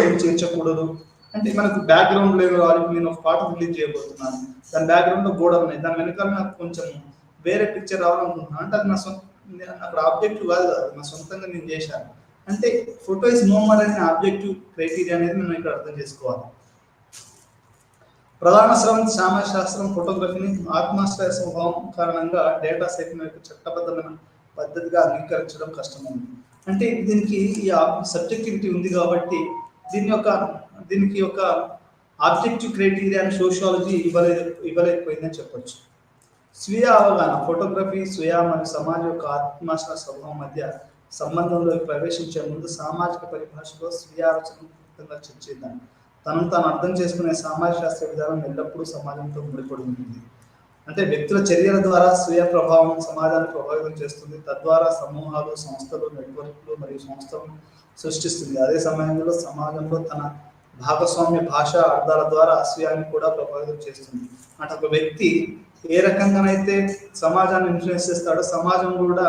ఏమి చేర్చకూడదు అంటే మనకు బ్యాక్గ్రౌండ్ లేదు. నేను ఒక పాట రిలీజ్ చేయబోతున్నాను, దాని బ్యాక్గ్రౌండ్ లో గోడలు ఉన్నాయి, దాని వెనకాల నాకు కొంచెం వేరే పిక్చర్ రావాలనుకుంటున్నాను అంటే అది అక్కడ ఆబ్జెక్టివ్ కాదు, నా సొంతంగా నేను చేశాను అంటే ఫోటో ఇస్ నో మోర్ అనే ఆబ్జెక్టివ్ క్రైటీరియా అనేది మనం ఇక్కడ అర్థం చేసుకోవాలి. ప్రధాన స్రవంతి సామాజిక శాస్త్రం ఫోటోగ్రఫీని ఆత్మాశ్రయ స్వభావం కారణంగా డేటా సేకరణ యొక్క చట్టబద్ధమైన పద్ధతిగా అంగీకరించడం కష్టమైంది. అంటే దీనికి ఈ సబ్జెక్టివిటీ ఉంది కాబట్టి దీనికి ఒక ఆబ్జెక్టివ్ క్రైటీరియా అని సోషియాలజీ ఇవ్వలేకపోయిందని చెప్పొచ్చు. స్వీయ అవగాహన ఫోటోగ్రఫీ స్వీయ మరియు సమాజం యొక్క ఆత్మాశ స్వభావం మధ్య సంబంధంలోకి ప్రవేశించే ముందు సామాజిక పరిభాషలో స్వీయ ఆలోచన చర్చిద్దాం. తనను తాను అర్థం చేసుకునే సామాజిక శాస్త్ర విధానం ఎల్లప్పుడూ సమాజంతో ముడిపడి ఉంటుంది. అంటే వ్యక్తుల చర్యల ద్వారా స్వీయ ప్రభావం సమాజాన్ని ప్రభావితం చేస్తుంది. తద్వారా సమూహాలు, సంస్థలు, నెట్వర్క్లు మరియు సంస్థలను సృష్టిస్తుంది. అదే సమయంలో సమాజంలో తన భాగస్వామ్య భాష అర్థాల ద్వారా స్వీయాన్ని కూడా ప్రభావితం చేస్తుంది. అంటే ఒక వ్యక్తి ఏ రకంగానైతే సమాజాన్ని ఇన్ఫ్లుయెన్స్ చేస్తాడో సమాజం కూడా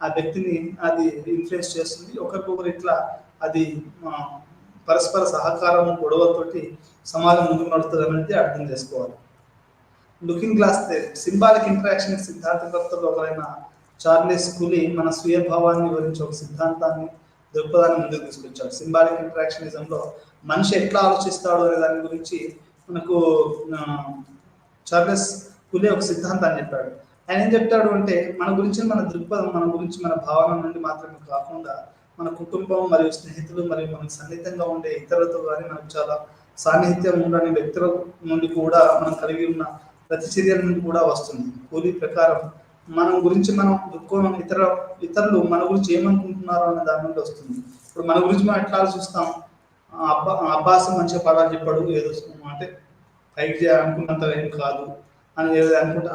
ఆ వ్యక్తిని అది ఇన్ఫ్లుయెన్స్ చేస్తుంది. ఒకరికొకరు ఇట్లా అది పరస్పర సహకారం గొడవలతోటి సమాజం ముందుకు నడుస్తుంది అనేది అర్థం చేసుకోవాలి. Looking glass theory symbolic interaction సిద్ధాంతకర్తలు ఒకరైన చార్లెస్ కులీ మన స్వీయ భావాన్ని వివరించే ఒక సిద్ధాంతాన్ని దృక్పథాన్ని ముందుకు తీసుకొచ్చాడు. సింబాలిక్ ఇంటరాక్షనిజంలో మనిషి ఎట్లా ఆలోచిస్తాడు అనే దాని గురించి మనకు చార్లెస్ కులీ ఒక సిద్ధాంతాన్ని చెప్పాడు. ఆయన ఏం చెప్తాడు అంటే మన గురించి మన దృక్పథం, మన గురించి మన భావన నుండి మాత్రమే కాకుండా మన కుటుంబం మరియు స్నేహితులు మరియు మనకు సన్నిహితంగా ఉండే ఇతరులతో కానీ మనకు చాలా సాన్నిహిత్యం ఉండని వ్యక్తుల నుండి కూడా మనం కలిగి ఉన్న ప్రతిచర్యల నుండి కూడా వస్తుంది. కూలీ ప్రకారం మనం గురించి మనం దృక్కోణం ఇతరులు మన గురించి ఏమనుకుంటున్నారు అనే దాని నుండి వస్తుంది. ఇప్పుడు మన గురించి మనం ఎట్లా ఆలోచిస్తాం, అబ్బాస్ మంచిగా పాఠాలు చెప్పాడు, ఏదో అంటే పైకి అనుకున్నంత ఏం కాదు అని ఏదో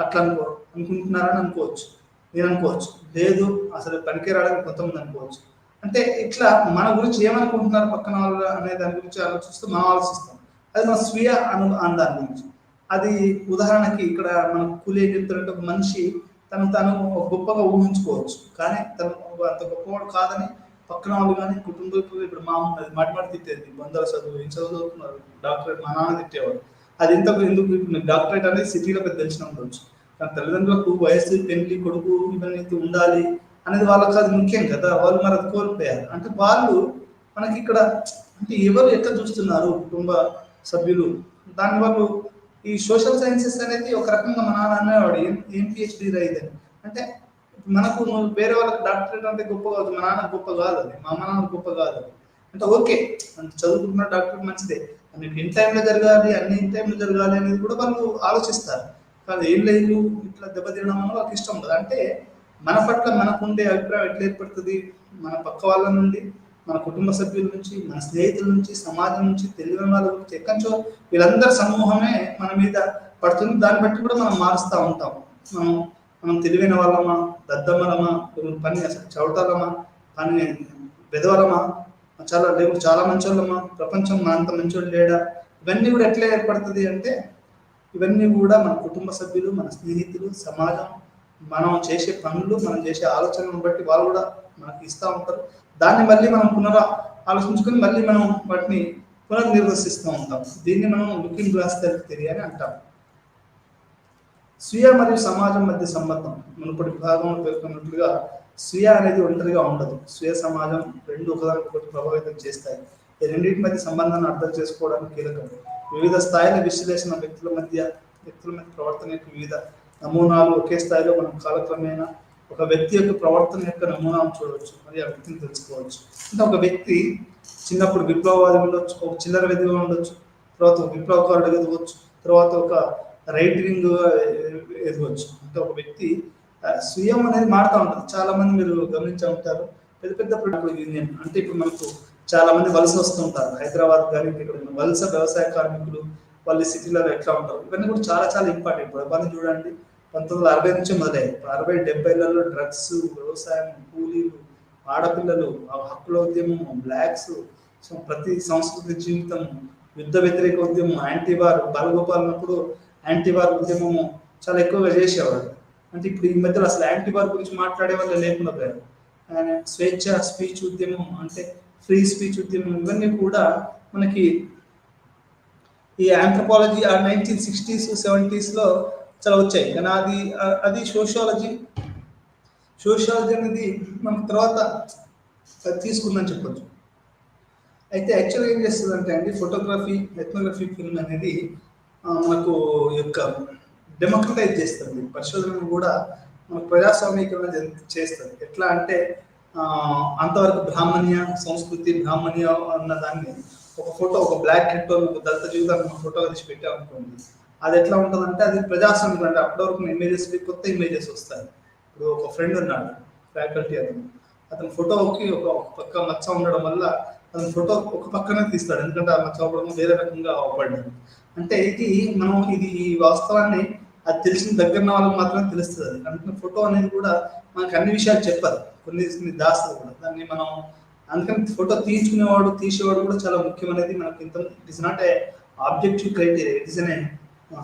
అట్లా అనుకుంటున్నారని అనుకోవచ్చు, నేను అనుకోవచ్చు. లేదు అసలు పనికి రావడానికి కొంతమంది అనుకోవచ్చు. అంటే ఇట్లా మన గురించి ఏమనుకుంటున్నారు పక్కన వాళ్ళు అనే దాని గురించి ఆలోచిస్తూ మనం ఆలోచిస్తాం. అది మన స్వీయ దాని గురించి. అది ఉదాహరణకి ఇక్కడ మన కూలీ ఏం చెప్తారంటే ఒక మనిషి తను గొప్పగా ఊహించుకోవచ్చు, కానీ తను అంత గొప్పవాడు కాదని పక్కన వాళ్ళు కానీ కుటుంబం ఇప్పుడు మాటి తిట్టేది, వందల చదువు ఏం చదువుతున్నారు, డాక్టరేట్ మా నాన్న తిట్టేవాడు. అది ఎందుకు డాక్టరేట్ అనేది సిటీలో పెద్ద తెలిసిన ఉండొచ్చు, కానీ తల్లిదండ్రులకు వయసు, పెళ్లి, కొడుకు ఇవన్నీ ఉండాలి అనేది వాళ్ళకి అది ముఖ్యం కదా. వాళ్ళు మరి అది కోల్పోయారు. అంటే వాళ్ళు మనకి ఇక్కడ అంటే ఎవరు ఎట్లా చూస్తున్నారు కుటుంబ సభ్యులు, దాని వాళ్ళు ఈ సోషల్ సైన్సెస్ అనేది ఒక రకంగా మా నాన్న అనేవాడు ఏం పిహెచ్డి రైదని. అంటే మనకు వేరే వాళ్ళకి డాక్టరేట్ అంటే గొప్ప కాదు, మా నాన్న గొప్ప కాదు అది, మా నాన్న గొప్ప కాదు అది. అంటే ఓకే అంటే చదువుకున్న డాక్టర్ మంచిదే, అన్ని ఇన్ టైంలో జరగాలి, అన్ని ఇన్ టైంలో జరగాలి అనేది కూడా వాళ్ళు ఆలోచిస్తారు. కానీ ఏం లేదు ఇట్లా దెబ్బతినడం అని వాళ్ళకి ఇష్టం ఉండదు. అంటే మన పట్ల మనకుండే అభిప్రాయం ఎట్లా ఏర్పడుతుంది, మన పక్క వాళ్ళ నుండి, మన కుటుంబ సభ్యుల నుంచి, మన స్నేహితుల నుంచి, సమాజం నుంచి, తెలియని వాళ్ళ గురించి, ఎక్కడి వీళ్ళందరి సమూహమే మన మీద పడుతుంది. దాన్ని బట్టి కూడా మనం మారుస్తూ ఉంటాం. మనం తెలివైన వాళ్ళమా, దద్దమ్మలమా, పని అసలు చవటాలమా, పని బెదవలమా, చాలా మంచి వాళ్ళమా, ప్రపంచం అంత మంచోళ్ళు లేడా, ఇవన్నీ కూడా ఎట్లా ఏర్పడుతుంది అంటే ఇవన్నీ కూడా మన కుటుంబ సభ్యులు, మన స్నేహితులు, సమాజం, మనం చేసే పనులు, మనం చేసే ఆలోచనలను బట్టి వాళ్ళు కూడా మనకి ఇస్తూ ఉంటారు. దాన్ని మళ్ళీ మనం ఆలోచించుకొని మళ్ళీ మనం వాటిని పునర్నిర్వసిస్తూ ఉంటాం. దీన్ని మనం లుకింగ్ గ్లాస్ థియరీ అని అంటాం. స్వీయ మరియు సమాజం మధ్య సంబంధం మునుపటి విభాగంలో పేర్కొన్నట్లుగా స్వీయ అనేది ఒంటరిగా ఉండదు. స్వీయ సమాజం రెండు ఒకదానికొకటి ప్రభావితం చేస్తాయి. ఈ రెండింటి మధ్య సంబంధాన్ని అర్థం చేసుకోవడానికి కీలకం. వివిధ స్థాయిల విశ్లేషణ వ్యక్తుల మధ్య ప్రవర్తన యొక్క వివిధ నమూనాలు ఒకే స్థాయిలో మనం కాలక్రమేణా ఒక వ్యక్తి యొక్క ప్రవర్తన యొక్క నమూనాను చూడవచ్చు, మరియు ఆ వ్యక్తిని తెలుసుకోవచ్చు. అంటే ఒక వ్యక్తి చిన్నప్పుడు విప్లవవాది ఉండొచ్చు, ఒక చిల్లర వ్యక్తిగా ఉండొచ్చు, తర్వాత ఒక విప్లవకారుడు ఎదగవచ్చు, తర్వాత ఒక రైట్ వింగ్ ఎదగవచ్చు. అంటే ఒక వ్యక్తి స్వీయం అనేది మారుతూ ఉంటుంది. చాలా మంది మీరు గమనించే ఉంటారు, పెద్ద పెద్ద ప్రొడక్ట్ యూనియన్ అంటే ఇప్పుడు మనకు చాలా మంది వలస వస్తుంటారు. హైదరాబాద్ కానీ ఇక్కడ వలస వ్యవసాయ కార్మికులు వాళ్ళు సిటీలలో ఎట్లా ఉంటారు, ఇవన్నీ కూడా చాలా చాలా ఇంపార్టెంట్. ఇప్పుడు చూడండి 1960 నుంచి మొదలయ్యాయి. 60-70లలో డ్రగ్స్, వ్యవసాయం, కూలీలు, ఆడపిల్లలు, హక్కుల ఉద్యమం, బ్లాక్స్, ప్రతి సంస్కృతి జీవితం, యుద్ధ వ్యతిరేక ఉద్యమం, యాంటీవార్, బాలగోపాలనప్పుడు యాంటీవార్ ఉద్యమము చాలా ఎక్కువగా చేసేవారు. అంటే ఇప్పుడు ఈ మధ్యలో అసలు యాంటీవార్ గురించి మాట్లాడే వాళ్ళు లేకుండా పోయారు. స్వేచ్ఛ స్పీచ్ ఉద్యమం అంటే ఫ్రీ స్పీచ్ ఉద్యమం, ఇవన్నీ కూడా మనకి ఈ ఆంథ్రోపాలజీ 1960s 70s చాలా వచ్చాయి. కానీ అది సోషియాలజీ అనేది మనకు తర్వాత తీసుకుందని చెప్పొచ్చు. అయితే యాక్చువల్గా ఏం చేస్తుందంటే అండి ఫోటోగ్రఫీ, ఎథ్నోగ్రఫీ ఫిల్మ్ అనేది మనకు యొక్క డెమోక్రటైజ్ చేస్తుంది. పరిశోధనను కూడా మనకు ప్రజాస్వామీకరణ చేస్తుంది. ఎట్లా అంటే అంతవరకు బ్రాహ్మణ్య సంస్కృతి, బ్రాహ్మణ్య అన్న దాన్ని ఒక ఫోటో, ఒక బ్లాక్ హెడ్ దళిత జీవితాన్ని ఫోటోగా తీసి పెట్టామనుకోండి, అది ఎట్లా ఉంటుందంటే అది ప్రజాస్వామ్యం అంటే అప్పటి వరకు ఇమేజెస్ కొత్త ఇమేజెస్ వస్తాయి. ఇప్పుడు ఒక ఫ్రెండ్ ఉన్నాడు ఫ్యాకల్టీ అతను ఫోటోకి ఒక పక్క మచ్చ ఉండడం వల్ల అతను ఫోటో ఒక పక్కనే తీస్తాడు, ఎందుకంటే ఆ మచ్చ అవ్వడం వేరే రకంగా అవ్వబడ్డాడు. అంటే ఇది ఈ వాస్తవాన్ని అది తెలిసిన దగ్గర వాళ్ళకి మాత్రమే తెలుస్తుంది. అది అందుకని ఫోటో అనేది కూడా మనకు అన్ని విషయాలు చెప్పదు, కొన్ని దాస్తుంది కూడా దాన్ని మనం. అందుకని ఫోటో తీసేవాడు కూడా చాలా ముఖ్యం అనేది మనకి it is not a objective criteria, it is అనే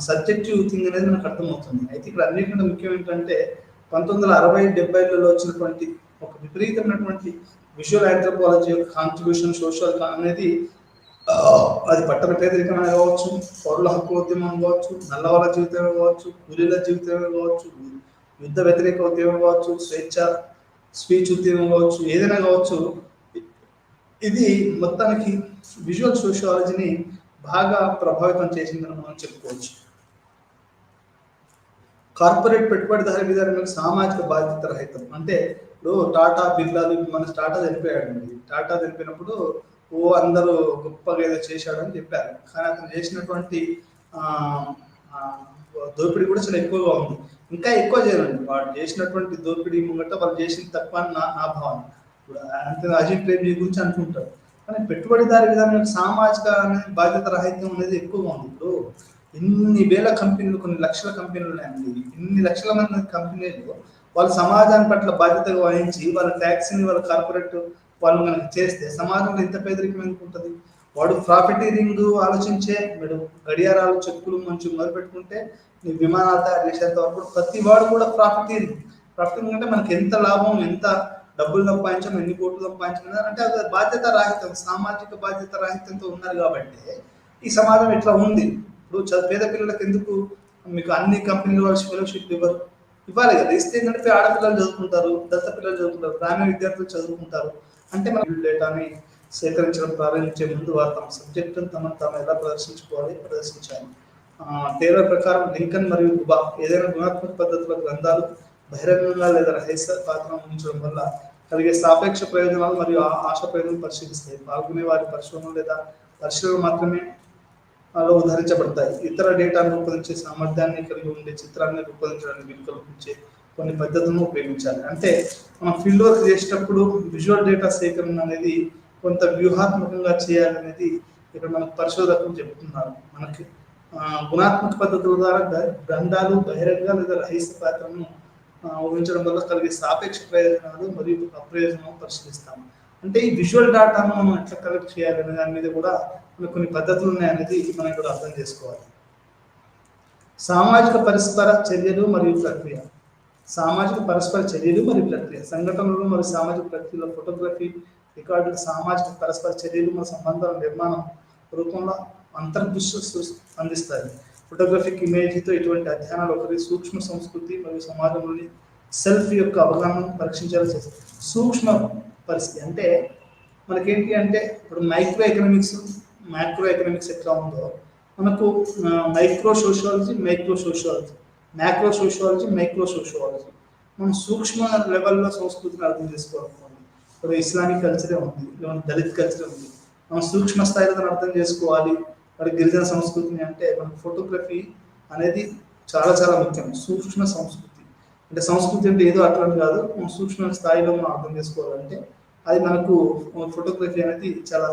సబ్జెక్టివ్ థింగ్ అనేది మనకు అర్థమవుతుంది. అయితే ఇక్కడ అన్నిటికంటే ముఖ్యం ఏంటంటే 1960-70లలో వచ్చినటువంటి ఒక విపరీతమైనటువంటి విజువల్ ఆంథ్రోపాలజీ యొక్క కాంట్రిబ్యూషన్ సోషల్ అనేది అది పట్టణ పేదరికమే కావచ్చు, పౌరుల హక్కు ఉద్యమం కావచ్చు, నల్లవాళ్ళ జీవితమే కావచ్చు, కూలీల జీవితమే కావచ్చు, యుద్ధ వ్యతిరేక ఉద్యమం కావచ్చు, స్పీచ్ ఉద్యమం కావచ్చు, ఏదైనా కావచ్చు, ఇది మొత్తానికి విజువల్ సోషియాలజీని బాగా ప్రభావితం చేసిందని మనం చెప్పుకోవచ్చు. కార్పొరేట్ పెట్టుబడిదారి విధానం సామాజిక బాధ్యత రహితం అంటే ఇప్పుడు టాటా బిర్లాలు, మన టాటా చనిపోయాడు. టాటా చనిపోయినప్పుడు అందరూ గొప్పగా ఏదో చేశాడని చెప్పారు, కానీ అతను చేసినటువంటి దోపిడీ కూడా చాలా ఎక్కువగా ఉంది. ఇంకా ఎక్కువ చేయాలండి వాడు చేసినటువంటి దోపిడీ ముంగట వాళ్ళు చేసిన తక్కువ అని నా భావన. ఇప్పుడు అంతే అజిత్ ప్రేమ్జీ గురించి అనుకుంటారు, కానీ పెట్టుబడిదారి విధానం సామాజిక బాధ్యత రాహిత్యం అనేది ఎక్కువగా ఉంది. ఇప్పుడు ఇన్ని వేల కంపెనీలు, కొన్ని లక్షల కంపెనీలు ఉన్నాయండి. ఇన్ని లక్షల మంది కంపెనీలు వాళ్ళ సమాజాన్ని పట్ల బాధ్యతగా వహించి వాళ్ళ ట్యాక్సీని వాళ్ళ కార్పొరేట్ వాళ్ళు మనకి చేస్తే సమాజంలో ఎంత పేదరికం ఎందుకు ఉంటుంది? వాడు ప్రాఫిటీరింగ్ ఆలోచించే మీరు గడియారాలు, చెక్కులు మంచి మొదలు పెట్టుకుంటే నీ విమానాలు తయారు చేసేంత వరకు ప్రతి వాడు కూడా ప్రాఫిటీరింగ్ అంటే మనకి ఎంత లాభం, ఎంత డబ్బులు సంపాదించాం, ఎన్ని కోట్లు సంపాదించాం అంటే అది బాధ్యత రాహిత్యం, సామాజిక బాధ్యత రాహిత్యంతో ఉన్నారు కాబట్టి ఈ సమాజం ఇట్లా ఉంది. ఇప్పుడు పేద పిల్లలకు ఎందుకు మీకు అన్ని కంపెనీలు వాళ్ళు ఫెలోషిప్ ఇవ్వాలి కదా, ఇస్తే ఏంటంటే ఆడపిల్లలు చదువుకుంటారు, దళిత పిల్లలు చదువుకుంటారు, గ్రామీణ విద్యార్థులు చదువుకుంటారు. అంటే మనం డేటాని సేకరించడం ప్రారంభించే ముందు వారు తమ సబ్జెక్టును తాము ఎలా ప్రదర్శించాలి. టేలర్ ప్రకారం లింకన్ మరియు గుబా ఏదైనా గుణాత్మక పద్ధతుల గ్రంథాలు బహిరంగంగా లేదా రహస్య పాత్ర ఉంచడం వల్ల కలిగే సాపేక్ష ప్రయోజనాలు మరియు ఆశ ప్రయోజనం పరిశీలిస్తాయి. పాల్గొనే వారి పరిశోధన లేదా పరిశీలన మాత్రమే ఉద్ధరించబడతాయి. ఇతర డేటాను రూపొందించే సామర్థ్యాన్ని కలిగి ఉండే చిత్రాన్ని రూపొందించడానికి వీలు కల్పించే కొన్ని పద్ధతులను ఉపయోగించాలి. అంటే మనం ఫీల్డ్ వర్క్ చేసేటప్పుడు విజువల్ డేటా సేకరణ అనేది కొంత వ్యూహాత్మకంగా చేయాలనేది ఇక్కడ మనకు పరిశోధకులు చెబుతున్నారు. మనకి గుణాత్మక పద్ధతుల ద్వారా గ్రంథాలు బహిరంగ లేదా రహస్య పాత్రను ఊహించడం వల్ల కలిగే సాపేక్ష ప్రయోజనాలు మరియు అప్రయోజనాలు పరిశీలిస్తాము. అంటే ఈ విజువల్ డేటాను మనం ఎట్లా కలెక్ట్ చేయాలనే దాని మీద కూడా మనకు కొన్ని పద్ధతులు ఉన్నాయనేది మనం కూడా అర్థం చేసుకోవాలి. సామాజిక పరస్పర చర్యలు మరియు ప్రక్రియ. సామాజిక పరస్పర చర్యలు మరియు ప్రక్రియ సంఘటనలు మరియు సామాజిక ప్రక్రియలో ఫోటోగ్రఫీ రికార్డులు సామాజిక పరస్పర చర్యలు మరియు సంబంధాల నిర్మాణం రూపంలో అంతర్దృష్టి అందిస్తాయి. ఫోటోగ్రఫిక్ ఇమేజ్తో ఇటువంటి అధ్యయనాలు ఒకరి సూక్ష్మ సంస్కృతి మరియు సమాజంలోని సెల్ఫ్ యొక్క అవగాహనను పరీక్షించాల్సి చేస్తుంది. సూక్ష్మ పరిస్థితి అంటే మనకేంటి అంటే ఇప్పుడు మైక్రో ఎకనామిక్స్ ఎట్లా ఉందో మనకు మైక్రో సోషియాలజీ, మైక్రో సోషియాలజీ మనం సూక్ష్మ లెవెల్లో సంస్కృతిని అర్థం చేసుకోవాలనుకోండి. ఇప్పుడు ఇస్లామిక్ కల్చరే ఉంది, దళిత్ కల్చరే ఉంది. మనం సూక్ష్మ స్థాయిలో దాన్ని అర్థం చేసుకోవాలి. మరి గిరిజన సంస్కృతిని అంటే మనకు ఫోటోగ్రఫీ అనేది చాలా చాలా ముఖ్యం. సూక్ష్మ సంస్కృతి అంటే సంస్కృతి అంటే ఏదో అట్లా కాదు, మనం సూక్ష్మ స్థాయిలో మనం అర్థం చేసుకోవాలంటే అది మనకు ఫోటోగ్రఫీ అనేది చాలా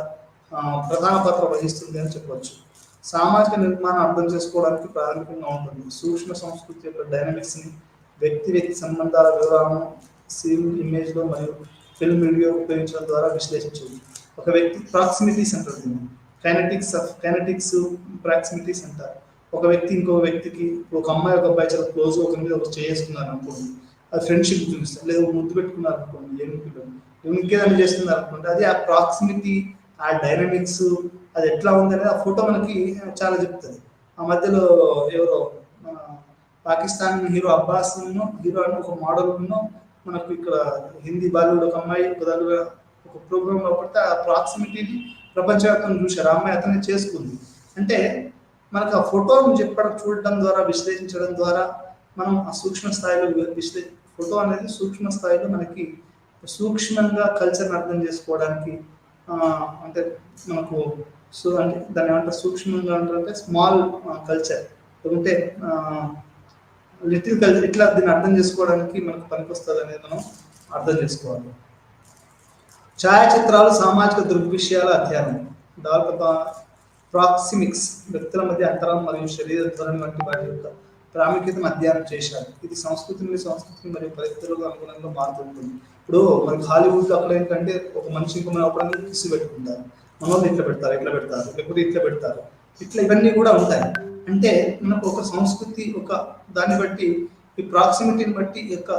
ప్రధాన పాత్ర వహిస్తుంది అని చెప్పవచ్చు. సామాజిక నిర్మాణం అర్థం చేసుకోవడానికి ప్రాథమికంగా ఉంటుంది. సూక్ష్మ సంస్కృతి యొక్క డైనమిక్స్ని, వ్యక్తి సంబంధాల వివరాలను సీన్ ఇమేజ్లో మరియు ఫిల్మ్ వీడియో ఉపయోగించడం ద్వారా విశ్లేషించవచ్చు. ఒక వ్యక్తి ప్రాక్సిమిటీస్ అంటారు, కైనటిక్స్ ప్రాక్సిమిటీస్ అంటారు. ఒక వ్యక్తి ఇంకో వ్యక్తికి, ఒక అమ్మాయి ఒక అబ్బాయి చాలా క్లోజ్ ఒకరి మీద ఒక చేసుకున్నారు అనుకోండి, అది ఫ్రెండ్షిప్ చూపిస్తారు. లేదా ముద్దు పెట్టుకున్నారు అనుకోండి, ఇంకేదైనా చేస్తున్నారు అనుకోండి, అది ఆ ప్రాక్సిమిటీ, ఆ డైనమిక్స్ అది ఎట్లా ఉందనేది ఆ ఫోటో మనకి చాలా చెప్తుంది. ఆ మధ్యలో ఎవరో మన పాకిస్తాన్ హీరో అబ్బాస్ హీరో అని ఒక మోడల్ మనకు ఇక్కడ హిందీ బాలీవుడ్ ఒక అమ్మాయి ఒక ప్రోగ్రామ్ లో పడితే ఆ ప్రాక్సిమిటీని ప్రపంచవ్యాప్తంగా చూశారు. ఆ అమ్మాయి అతన్ని చేసుకుంది. అంటే మనకు ఆ ఫోటోను చూడటం ద్వారా, విశ్లేషించడం ద్వారా మనం ఆ సూక్ష్మ స్థాయిలో ఫోటో అనేది సూక్ష్మ స్థాయిలో మనకి సూక్ష్మంగా కల్చర్ని అర్థం చేసుకోవడానికి అంటే మనకు అంటే దాన్ని ఏమంటారు, సూక్ష్మంగా అంటే స్మాల్ కల్చర్ లేకుంటే లిటిల్ కల్చర్, ఇట్లా దీన్ని అర్థం చేసుకోవడానికి మనకు పనికొస్తుంది అనేది మనం అర్థం చేసుకోవాలి. ఛాయాచిత్రాలు సామాజిక దృగ్విషయాల అధ్యయనం, డెవలప్ ప్రాక్సిమిక్స్, వ్యక్తుల మధ్య అంతరం మరియు శరీర ధోరణి వంటి వాటి యొక్క ప్రాముఖ్యతను అధ్యయనం చేశారు. ఇది సంస్కృతి నుండి సంస్కృతికి మరియు పరిస్థితులకు అనుగుణంగా మారుతుంటుంది. ఇప్పుడు మనకి హాలీవుడ్ అక్కడ ఏంటంటే ఒక మనిషి ఇంకో మన అప్పుడు కిసి పెట్టుకుంటారు, మన వాళ్ళు ఇట్లా పెడతారు, లేకపోతే ఇట్లా పెడతారు, ఇట్లా ఇవన్నీ కూడా ఉంటాయి. అంటే మనకు ఒక సంస్కృతి, ఒక దాన్ని బట్టి, ఈ ప్రాక్సిమిటీని బట్టి ఈ యొక్క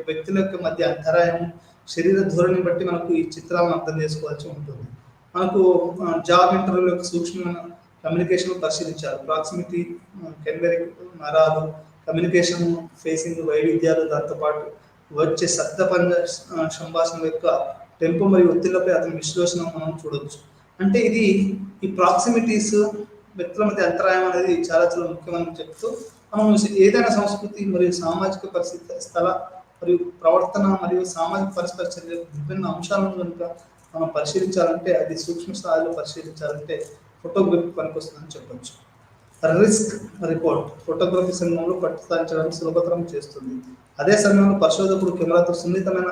వ్యక్తుల యొక్క మధ్య అంతరాయం, శరీర ధోరణిని బట్టి మనకు ఈ చిత్రాలను అర్థం చేసుకోవాల్సి ఉంటుంది. మనకు జాబ్ ఇంటర్వ్యూల యొక్క సూక్ష్మ కమ్యూనికేషన్ పరిశీలించారు. ప్రాక్సిమిటీ, కెన్వెరిక్ నరాలు, కమ్యూనికేషన్ ఫేసింగ్ వైవిధ్యాలు, దాంతోపాటు వచ్చే శబ్ద సంభాషణ యొక్క టెంపో మరియు ఒత్తిళ్లపై అతని విశ్లేషణ మనం చూడవచ్చు. అంటే ఇది ఈ ప్రాక్సిమిటీస్, వ్యక్తుల మధ్య అంతరాయం అనేది చాలా చాలా ముఖ్యమని చెప్తూ మనం ఏదైనా సంస్కృతి మరియు సామాజిక పరిస్థితి, స్థల మరియు ప్రవర్తన మరియు సామాజిక పరస్పర చర్య విభిన్న అంశాలను కనుక మనం పరిశీలించాలంటే, అది సూక్ష్మ స్థాయిలో పరిశీలించాలంటే ఫోటోగ్రఫీ పనికొస్తుందని చెప్పచ్చు. రిస్క్ రిపోర్ట్ ఫోటోగ్రఫీ సంఘంలో పట్టు సులభతరం చేస్తుంది. అదే సమయంలో పరిశోధకుడు కెమెరాతో సున్నితమైన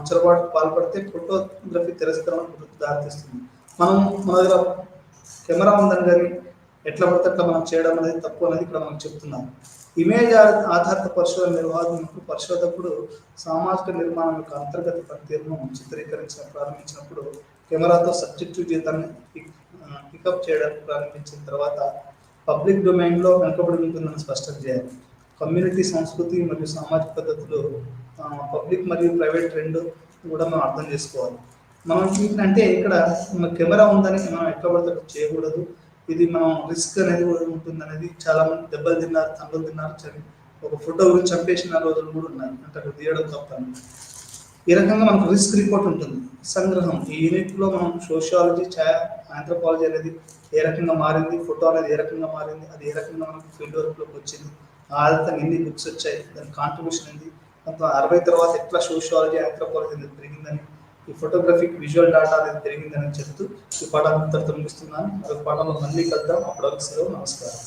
చొరబాటుకు పాల్పడితే ఫోటోగ్రఫీ తిరస్కరణకు దారితీస్తుంది. మనం మన దగ్గర కెమెరా ఉందని కానీ ఎట్లా పడితే అట్లా మనం చేయడం అనేది తప్పు అనేది ఇక్కడ మనం చెప్తున్నాం. ఇమేజ్ ఆధారిత పరిశోధన నిర్వాహకులకు పరిశోధకుడు సామాజిక నిర్మాణం యొక్క అంతర్గత పనితీరును ప్రారంభించినప్పుడు కెమెరాతో సబ్జెక్టివ్ జీవితాన్ని పికప్ చేయడానికి ప్రారంభించిన తర్వాత పబ్లిక్ డొమైన్లో వెనుకబడి ఉంటుందని స్పష్టం చేయాలి. కమ్యూనిటీ, సంస్కృతి మరియు సామాజిక పద్ధతులు, పబ్లిక్ మరియు ప్రైవేట్ రెండు కూడా మనం అర్థం చేసుకోవాలి. మనం ఏంటంటే ఇక్కడ మన కెమెరా ఉందని మనం ఎట్లా పడితే చేయకూడదు. ఇది మనం రిస్క్ అనేది కూడా ఉంటుంది అనేది, చాలా మంది దెబ్బలు తిన్నారు, తండ్రులు తిన్నారు, ఒక ఫోటో గురించి చంపేసిన రోజులు కూడా ఉన్నాయి. అంటే అక్కడ తీయడం తప్పని. ఈ రకంగా మనకు రిస్క్ రిపోర్ట్ ఉంటుంది. సంగ్రహం, ఈ యూనిట్లో మనం సోషియాలజీ, ఆంథ్రోపాలజీ అనేది ఏ రకంగా మారింది, ఫోటో అనేది ఏ రకంగా మారింది, అది ఏ రకంగా మనకు ఫీల్డ్ వర్క్లోకి వచ్చింది, ఆధారితంగా ఎన్ని బుక్స్ వచ్చాయి, దాని కాంట్రిబ్యూషన్ ఏంది, మొత్తం 60 తర్వాత ఎట్లా సోషియాలజీ, ఆంథ్రోపాలజీ అనేది పెరిగిందని, ఈ ఫోటోగ్రఫిక్ విజువల్ డేటా అనేది పెరిగిందని చెప్తూ ఈ పాఠాన్ని ముగిస్తున్నాను. మరొక పాఠంలో మళ్ళీ కలుద్దాం. అప్పటివరకు సెలవు. నమస్కారం.